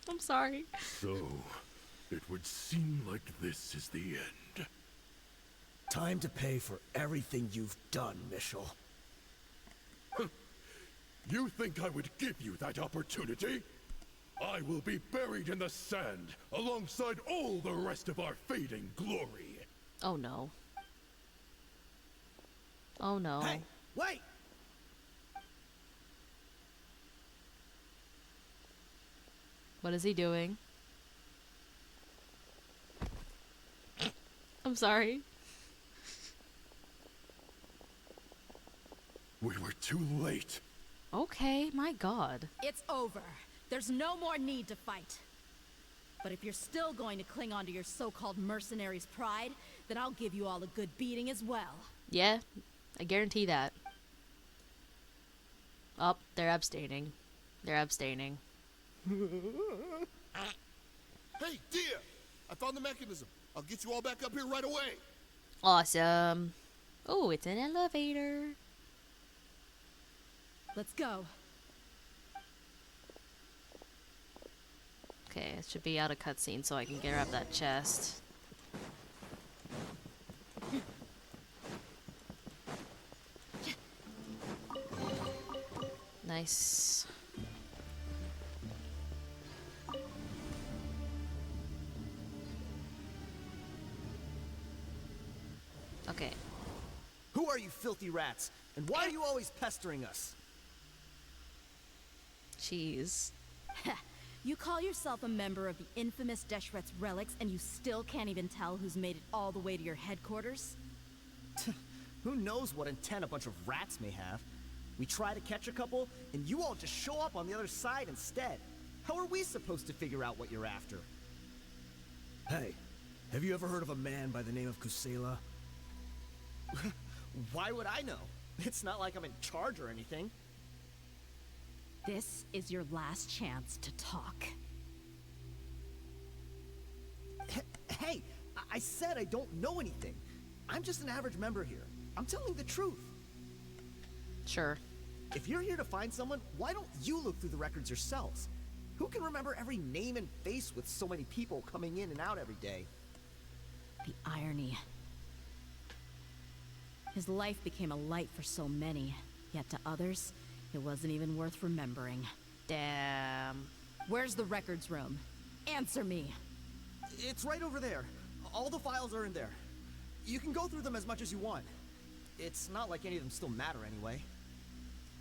S1: I'm sorry.
S11: So, it would seem like this is the end.
S9: Time to pay for everything you've done, Michel.
S11: You think I would give you that opportunity? I will be buried in the sand alongside all the rest of our fading glory.
S1: Oh no. Oh no.
S9: Hey, wait!
S1: What is he doing? I'm sorry.
S11: We were too late.
S1: Okay, my god.
S3: It's over. There's no more need to fight. But if you're still going to cling on to your so-called mercenary's pride, then I'll give you all a good beating as well.
S1: Yeah, I guarantee that. Oh, they're abstaining. They're abstaining.
S10: Hey, Dehya! I found the mechanism. I'll get you all back up here right away.
S1: Awesome. Oh, it's an elevator.
S3: Let's go.
S1: Okay, it should be out of cutscene so I can grab that chest. Nice. Okay.
S9: Who are you filthy rats? And why are you always pestering us?
S1: Jeez.
S3: You call yourself a member of the infamous Deshret's relics, and you still can't even tell who's made it all the way to your headquarters?
S12: Who knows what intent a bunch of rats may have? We try to catch a couple, and you all just show up on the other side instead. How are we supposed to figure out what you're after?
S9: Hey, have you ever heard of a man by the name of Kusela?
S12: Why would I know? It's not like I'm in charge or anything.
S3: This is your last chance to talk.
S12: Hey, I said I don't know anything. I'm just an average member here. I'm telling the truth.
S1: Sure.
S12: If you're here to find someone, why don't you look through the records yourselves? Who can remember every name and face with so many people coming in and out every day?
S3: The irony. His life became a light for so many, yet to others, it wasn't even worth remembering.
S1: Damn.
S3: Where's the records room? Answer me.
S12: It's right over there. All the files are in there. You can go through them as much as you want. It's not like any of them still matter anyway.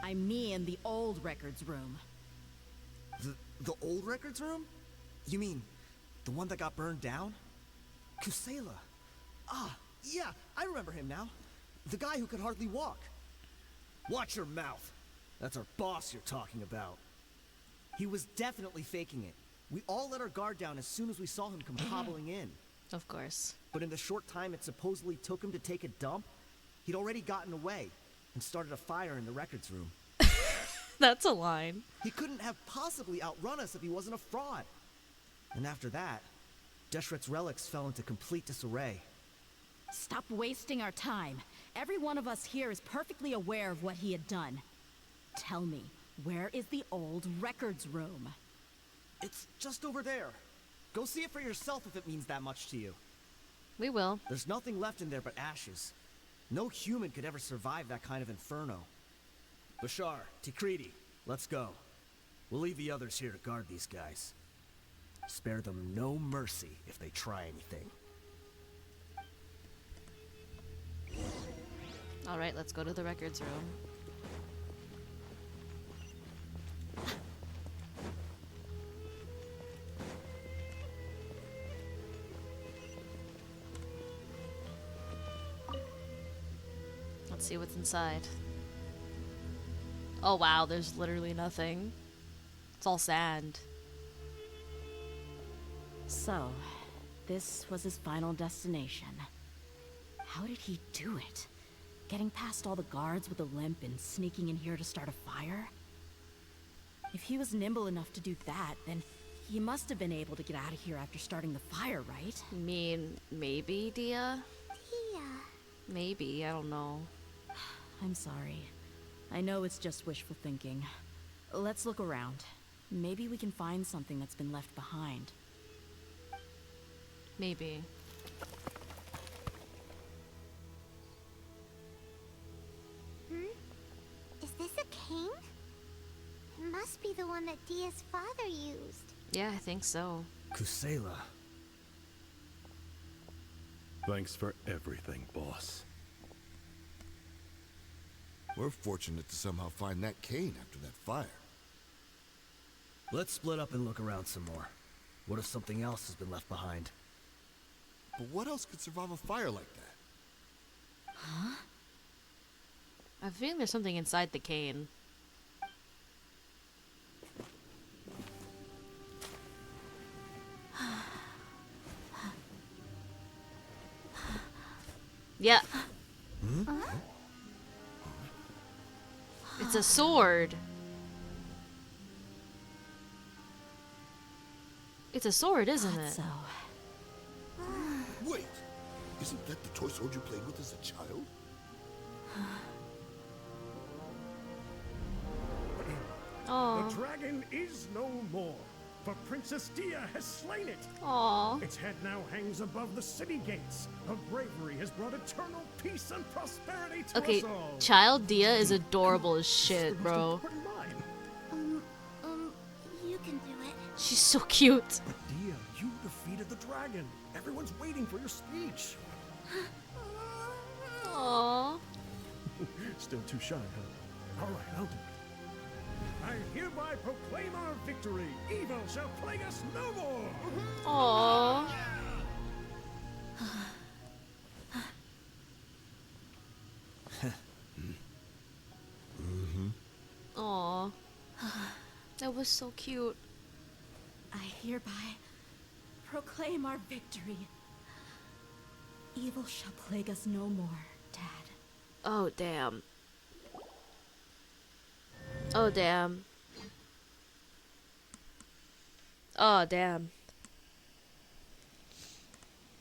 S3: I mean the old records room.
S12: The old records room? You mean the one that got burned down? Kusela. Ah, yeah, I remember him now. The guy who could hardly walk.
S9: Watch your mouth. That's our boss you're talking about.
S12: He was definitely faking it. We all let our guard down as soon as we saw him come hobbling in.
S1: Of course.
S12: But in the short time it supposedly took him to take a dump, he'd already gotten away and started a fire in the records room.
S1: That's a line.
S12: He couldn't have possibly outrun us if he wasn't a fraud. And after that, Deshret's relics fell into complete disarray.
S3: Stop wasting our time. Every one of us here is perfectly aware of what he had done. Tell me, where is the old records room?
S12: It's just over there. Go see it for yourself if it means that much to you.
S1: We will.
S12: There's nothing left in there but ashes. No human could ever survive that kind of inferno. Bashar, Tikriti, let's go. We'll leave the others here to guard these guys. Spare them no mercy if they try anything.
S1: Alright, let's go to the records room. Let's see what's inside. Oh wow, there's literally nothing. It's all sand.
S3: So, this was his final destination. How did he do it? Getting past all the guards with a limp and sneaking in here to start a fire? If he was nimble enough to do that, then he must have been able to get out of here after starting the fire, right?
S1: I mean, maybe, Dehya?
S2: Dehya.
S1: Maybe, I don't know.
S3: I'm sorry. I know it's just wishful thinking. Let's look around. Maybe we can find something that's been left behind.
S1: Maybe.
S2: Is this a cane? It must be the one that Dehya's father used.
S1: Yeah, I think so.
S9: Kusela.
S11: Thanks for everything, boss.
S10: We're fortunate to somehow find that cane after that fire.
S9: Let's split up and look around some more. What if something else has been left behind?
S10: But what else could survive a fire like that?
S3: Huh?
S1: I have a feeling there's something inside the cane. Yeah. It's a sword. It's a sword, isn't it?
S3: So,
S10: Wait! Isn't that the toy sword you played with as a child?
S1: Oh.
S13: The dragon is no more, for Princess Dehya has slain it.
S1: Aw.
S13: Its head now hangs above the city gates. Her bravery has brought eternal peace and prosperity to
S1: Okay,
S13: us all.
S1: child Dehya is adorable as shit, bro.
S13: Put in mind.
S2: You can do it.
S1: She's so cute.
S13: But Dehya, you defeated the dragon. Everyone's waiting for your speech.
S1: Aww.
S13: Still too shy, huh? All right, I'll do it. I hereby proclaim our victory. Evil shall plague us no more.
S1: Aww. Aww. That was so cute.
S3: I hereby proclaim our victory. Evil shall plague us no more, Dad.
S1: Oh, damn. Oh, damn. Oh, damn.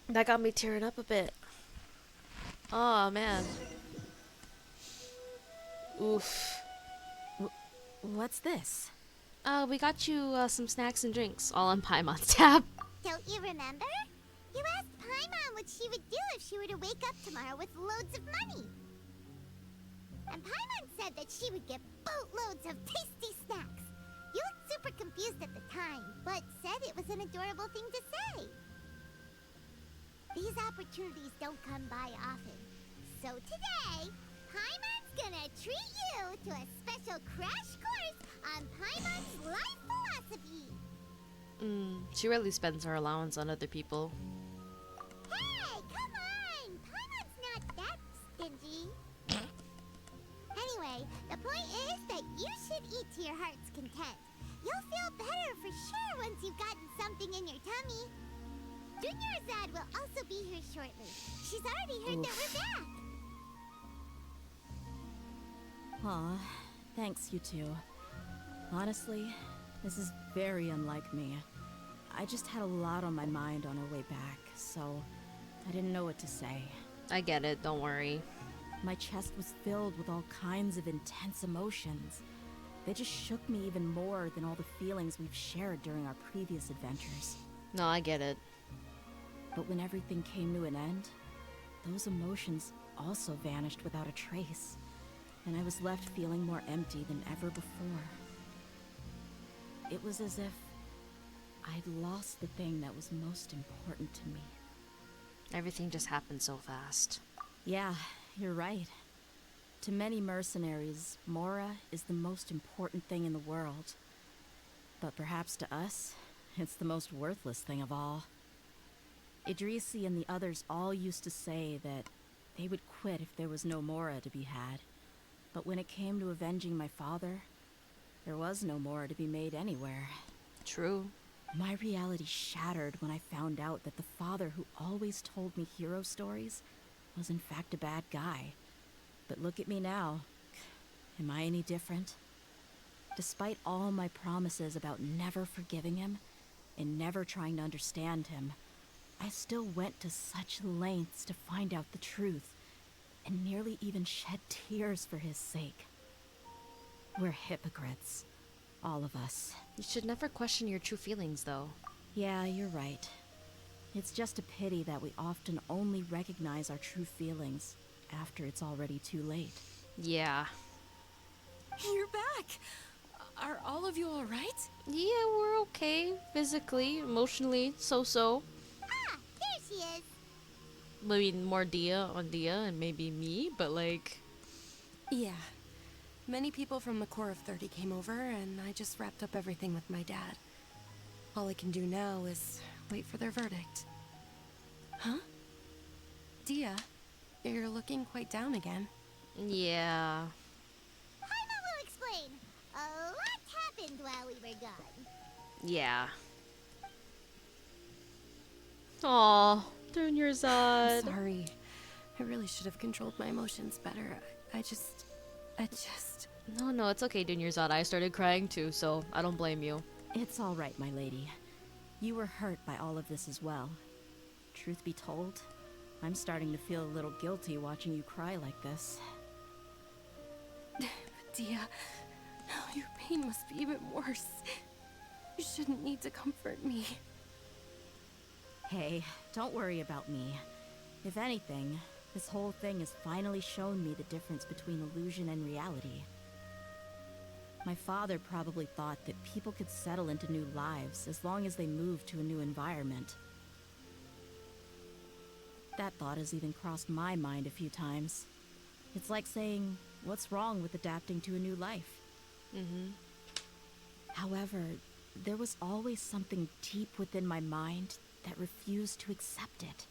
S1: That got me tearing up a bit. Oh, man. Oof.
S3: What's this?
S1: We got you some snacks and drinks, all on Paimon's tab.
S2: Don't you remember? You asked Paimon what she would do if she were to wake up tomorrow with loads of money. And Paimon said that she would get boatloads of tasty snacks. You looked super confused at the time, but said it was an adorable thing to say. These opportunities don't come by often. So today, Paimon's gonna treat you to a special crash course on Paimon's life philosophy.
S1: She really spends her allowance on other people.
S2: Hey, come on! Paimon's not that stingy. Anyway, the point is that you should eat to your heart's content. You'll feel better for sure once you've gotten something in your tummy. Junior Azad will also be here shortly. She's already heard that we're back.
S3: Aw, thanks, you two. Honestly, this is very unlike me. I just had a lot on my mind on our way back, so I didn't know what to say.
S1: I get it, don't worry.
S3: My chest was filled with all kinds of intense emotions. They just shook me even more than all the feelings we've shared during our previous adventures.
S1: No, I get it.
S3: But when everything came to an end, those emotions also vanished without a trace, and I was left feeling more empty than ever before. It was as if I'd lost the thing that was most important to me.
S1: Everything just happened so fast.
S3: Yeah, you're right. To many mercenaries, Mora is the most important thing in the world. But perhaps to us, it's the most worthless thing of all. Idrisi and the others all used to say that they would quit if there was no Mora to be had. But when it came to avenging my father, there was no Mora to be made anywhere.
S1: True.
S3: My reality shattered when I found out that the father who always told me hero stories was in fact a bad guy. But look at me now. Am I any different? Despite all my promises about never forgiving him and never trying to understand him, I still went to such lengths to find out the truth and nearly even shed tears for his sake. We're hypocrites. All of us.
S1: You should never question your true feelings, though.
S3: Yeah, you're right. It's just a pity that we often only recognize our true feelings after it's already too late.
S1: Yeah.
S4: You're back! Are all of you alright?
S1: Yeah, we're okay. Physically, emotionally, so-so.
S2: Ah, there she is.
S1: Maybe more Dehya on Dehya and maybe me, but like...
S4: Yeah. Many people from the Corps of 30 came over, and I just wrapped up everything with my dad. All I can do now is wait for their verdict. Huh? Dehya, you're looking quite down again.
S1: Yeah.
S2: Paimon will explain. A lot happened while we were gone.
S1: Yeah. Aw, Dunyarzad.
S4: I'm sorry. I really should have controlled my emotions better. I just...
S1: No, it's okay, Dunyarzad. I started crying too, so I don't blame you.
S3: It's all right, my lady. You were hurt by all of this as well. Truth be told, I'm starting to feel a little guilty watching you cry like this.
S4: Dehya, now your pain must be even worse. You shouldn't need to comfort me.
S3: Hey, don't worry about me. If anything, this whole thing has finally shown me the difference between illusion and reality. My father probably thought that people could settle into new lives as long as they moved to a new environment. That thought has even crossed my mind a few times. It's like saying, what's wrong with adapting to a new life? However, there was always something deep within my mind that refused to accept it.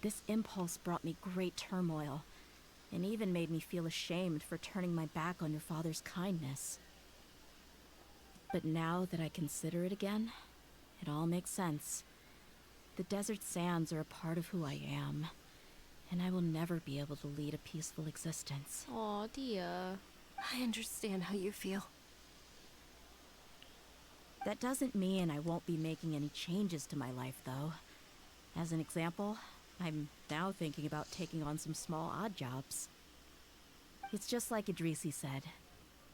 S3: This impulse brought me great turmoil, and even made me feel ashamed for turning my back on your father's kindness. But now that I consider it again, it all makes sense. The desert sands are a part of who I am, and I will never be able to lead a peaceful existence.
S1: Aw, Dehya.
S4: I understand how you feel.
S3: That doesn't mean I won't be making any changes to my life, though. As an example, I'm now thinking about taking on some small odd jobs. It's just like Idrisi said.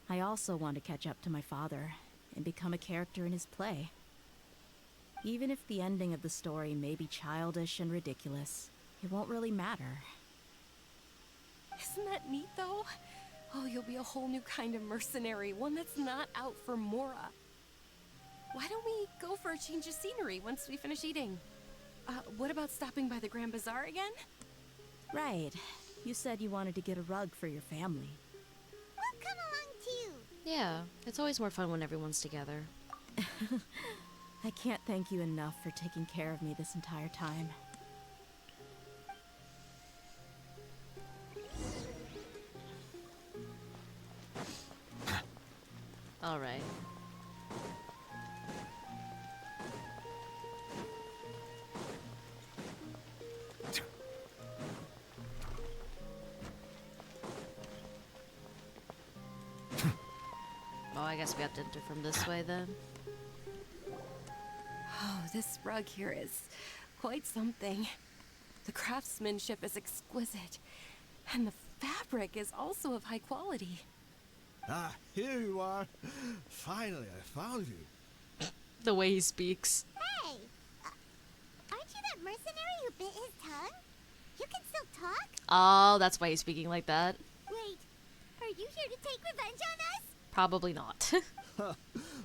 S3: I also want to catch up to my father and become a character in his play. Even if the ending of the story may be childish and ridiculous, it won't really matter.
S4: Isn't that neat, though? Oh, you'll be a whole new kind of mercenary, one that's not out for Mora. Why don't we go for a change of scenery once we finish eating? What about stopping by the Grand Bazaar again?
S3: Right. You said you wanted to get a rug for your family.
S2: We'll come along too.
S1: Yeah, it's always more fun when everyone's together.
S3: I can't thank you enough for taking care of me this entire time.
S1: Alright. Oh, I guess we have to enter from this way then.
S4: Oh, this rug here is quite something. The craftsmanship is exquisite, and the fabric is also of high quality.
S9: Ah, here you are. Finally, I found you.
S1: The way he speaks.
S2: Hey! Aren't you that mercenary who bit his tongue? You can still talk?
S1: Oh, that's why he's speaking like that.
S2: Wait, are you here to take revenge on us?
S1: Probably not.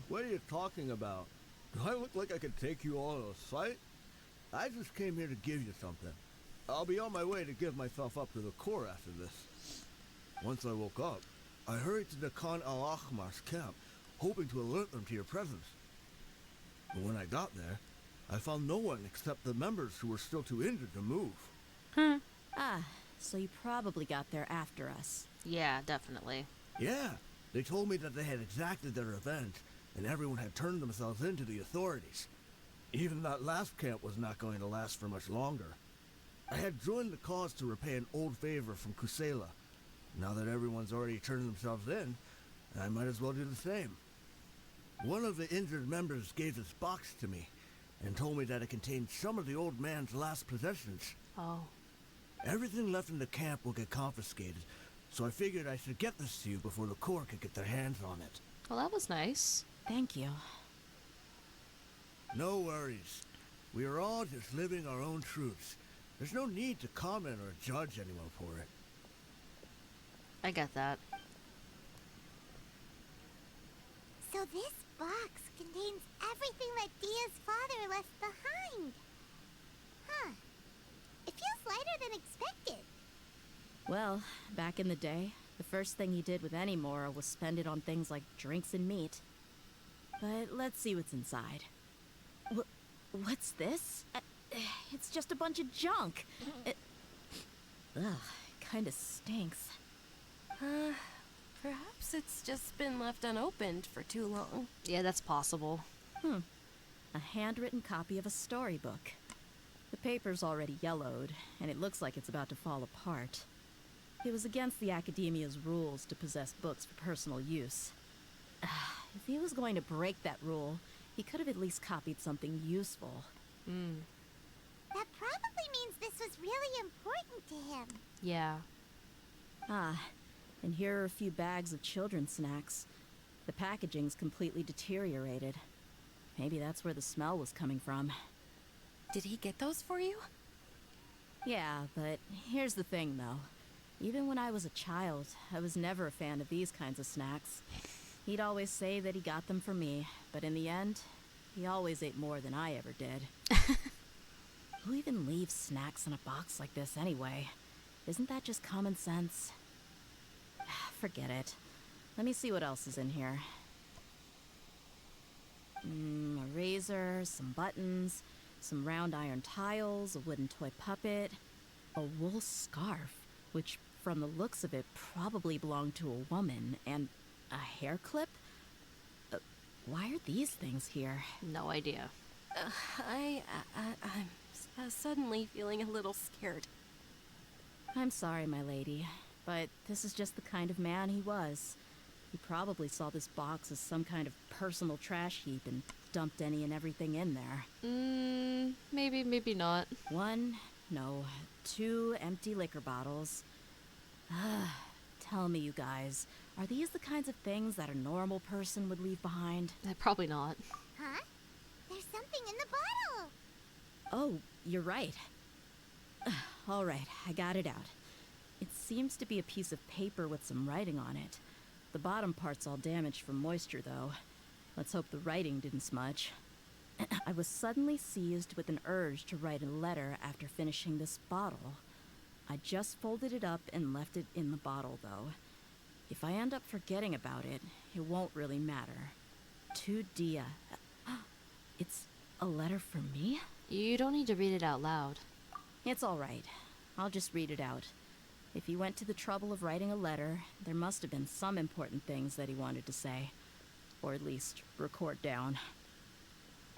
S9: What are you talking about? Do I look like I could take you all in a fight? I just came here to give you something. I'll be on my way to give myself up to the Corps after this. Once I woke up, I hurried to the Khan al-Ahmar's camp, hoping to alert them to your presence. But when I got there, I found no one except the members who were still too injured to move.
S3: Ah, so you probably got there after us.
S1: Yeah, definitely.
S9: Yeah, they told me that they had exacted their revenge, and everyone had turned themselves in to the authorities. Even that last camp was not going to last for much longer. I had joined the cause to repay an old favor from Kusela. Now that everyone's already turned themselves in, I might as well do the same. One of the injured members gave this box to me, and told me that it contained some of the old man's last possessions.
S1: Oh.
S9: Everything left in the camp will get confiscated, so I figured I should get this to you before the Corps could get their hands on it.
S1: Well, that was nice.
S3: Thank you.
S9: No worries. We are all just living our own truths. There's no need to comment or judge anyone for it.
S1: I get that.
S2: So this box contains everything that Dia's father left behind. Huh. It feels lighter than expected.
S3: Well, back in the day, the first thing he did with any Mora was spend it on things like drinks and meat. But let's see what's inside. What's this? It's just a bunch of junk. Ugh, kinda stinks.
S4: Perhaps it's just been left unopened for too long.
S1: Yeah, that's possible.
S3: A handwritten copy of a storybook. The paper's already yellowed, and it looks like it's about to fall apart. It was against the Academia's rules to possess books for personal use. If he was going to break that rule, he could have at least copied something useful.
S2: That probably means this was really important to him.
S1: Yeah.
S3: Ah, and here are a few bags of children's snacks. The packaging's completely deteriorated. Maybe that's where the smell was coming from.
S4: Did he get those for you?
S3: Yeah, but here's the thing, though. Even when I was a child, I was never a fan of these kinds of snacks. He'd always say that he got them for me, but in the end, he always ate more than I ever did. Who even leaves snacks in a box like this anyway? Isn't that just common sense? Forget it. Let me see what else is in here. A razor, some buttons, some round iron tiles, a wooden toy puppet, a wool scarf, which from the looks of it probably belonged to a woman, and a hair clip? Why are these things here?
S1: No idea.
S4: I'm suddenly feeling a little scared.
S3: I'm sorry, my lady, but this is just the kind of man he was. He probably saw this box as some kind of personal trash heap and dumped any and everything in there.
S1: Maybe, maybe not.
S3: 2 empty liquor bottles. Tell me, you guys, are these the kinds of things that a normal person would leave behind?
S1: Probably not.
S2: Huh? There's something in the bottle.
S3: Oh, you're right. All right, I got it out. It seems to be a piece of paper with some writing on it. The bottom part's all damaged from moisture, though. Let's hope the writing didn't smudge. I was suddenly seized with an urge to write a letter after finishing this bottle. I just folded it up and left it in the bottle, though. If I end up forgetting about it, it won't really matter. To Dehya. It's a letter for me?
S1: You don't need to read it out loud.
S3: It's all right. I'll just read it out. If he went to the trouble of writing a letter, there must have been some important things that he wanted to say. Or at least record down.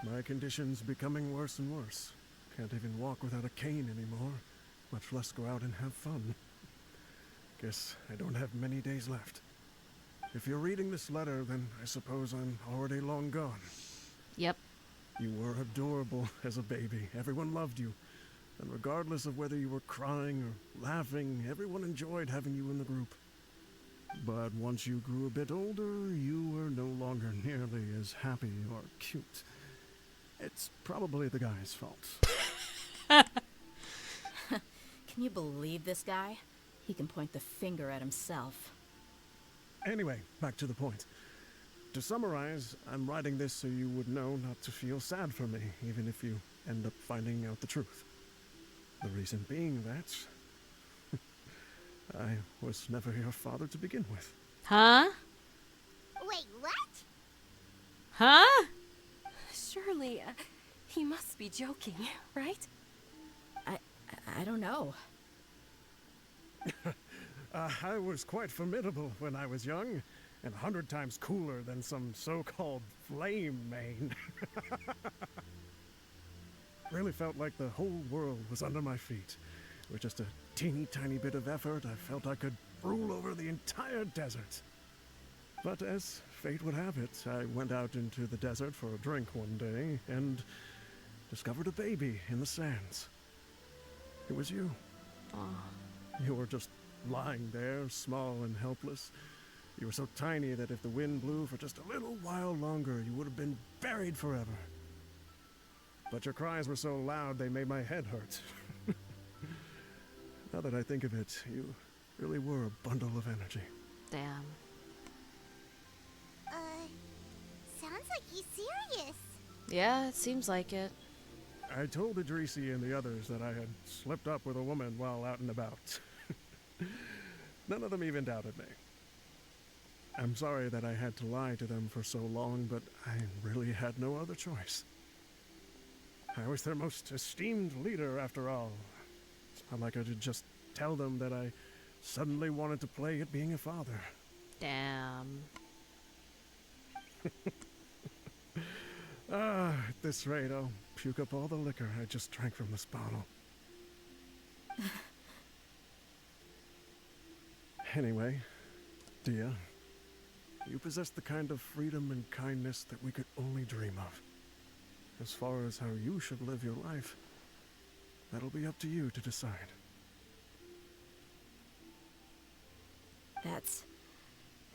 S13: My condition's becoming worse and worse. Can't even walk without a cane anymore, much less go out and have fun. Guess I don't have many days left. If you're reading this letter, then I suppose I'm already long gone.
S1: Yep.
S13: You were adorable as a baby. Everyone loved you. And regardless of whether you were crying or laughing, everyone enjoyed having you in the group. But once you grew a bit older, you were no longer nearly as happy or cute. It's probably the guy's fault.
S3: Can you believe this guy? He can point the finger at himself.
S13: Anyway, back to the point. To summarize, I'm writing this so you would know not to feel sad for me, even if you end up finding out the truth. The reason being that I was never your father to begin with.
S1: Huh?
S2: Wait, what?
S1: Huh?
S4: Surely, he must be joking, right?
S3: I don't know.
S13: I was quite formidable when I was young, and 100 times cooler than some so-called flame main. Really felt like the whole world was under my feet. With just a teeny tiny bit of effort, I felt I could rule over the entire desert. But as fate would have it, I went out into the desert for a drink one day and discovered a baby in the sands. It was you.
S1: Aw.
S13: You were just lying there, small and helpless. You were so tiny that if the wind blew for just a little while longer, you would have been buried forever. But your cries were so loud they made my head hurt. Now that I think of it, you really were a bundle of energy.
S1: Damn.
S2: Sounds like he's serious.
S1: Yeah, it seems like it.
S13: I told Idrisi and the others that I had slipped up with a woman while out and about. None of them even doubted me. I'm sorry that I had to lie to them for so long, but I really had no other choice. I was their most esteemed leader, after all. It's not like I could just tell them that I suddenly wanted to play at being a father.
S1: Damn.
S13: At this rate, I'll puke up all the liquor I just drank from this bottle. Anyway, Dehya, you possess the kind of freedom and kindness that we could only dream of. As far as how you should live your life, that'll be up to you to decide.
S3: That's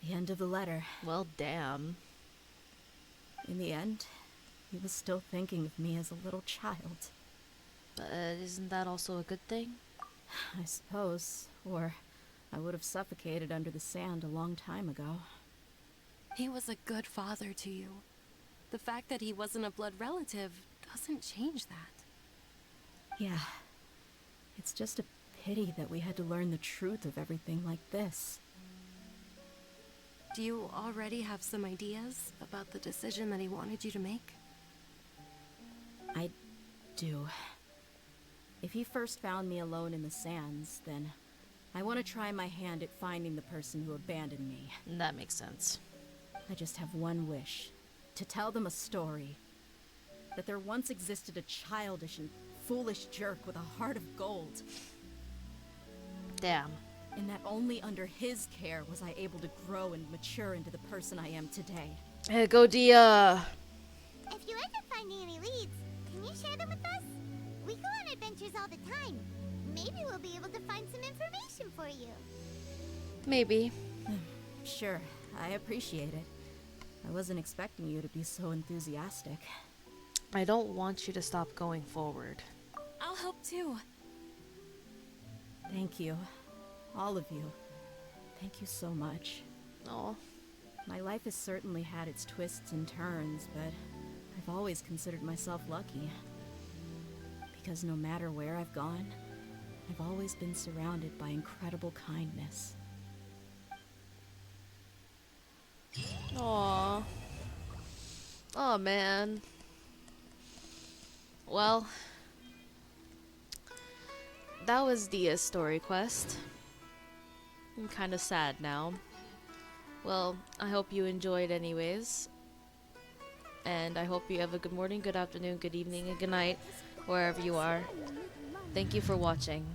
S3: the end of the letter.
S1: Well, damn.
S3: In the end, he was still thinking of me as a little child.
S1: But isn't that also a good thing?
S3: I suppose. Or I would have suffocated under the sand a long time ago.
S4: He was a good father to you. The fact that he wasn't a blood relative doesn't change that.
S3: Yeah. It's just a pity that we had to learn the truth of everything like this.
S4: Do you already have some ideas about the decision that he wanted you to make?
S3: I do. If he first found me alone in the sands, then I want to try my hand at finding the person who abandoned me.
S1: That makes sense.
S3: I just have one wish. To tell them a story. That there once existed a childish and foolish jerk with a heart of gold.
S1: Damn.
S3: And that only under his care was I able to grow and mature into the person I am today.
S1: Hey, go Dehya!
S2: If you end up finding any leads, can you share them with us? We go on adventures all the time. Maybe we'll be able to find some information for you.
S1: Maybe.
S3: Sure, I appreciate it. I wasn't expecting you to be so enthusiastic.
S1: I don't want you to stop going forward.
S4: I'll help too.
S3: Thank you. All of you. Thank you so much.
S1: Oh.
S3: My life has certainly had its twists and turns, but I've always considered myself lucky. Because no matter where I've gone, I've always been surrounded by incredible kindness.
S1: Aww. Oh man. Well, that was Dehya's story quest. I'm kind of sad now. Well, I hope you enjoyed anyways. And I hope you have a good morning, good afternoon, good evening, and good night, wherever you are. Thank you for watching.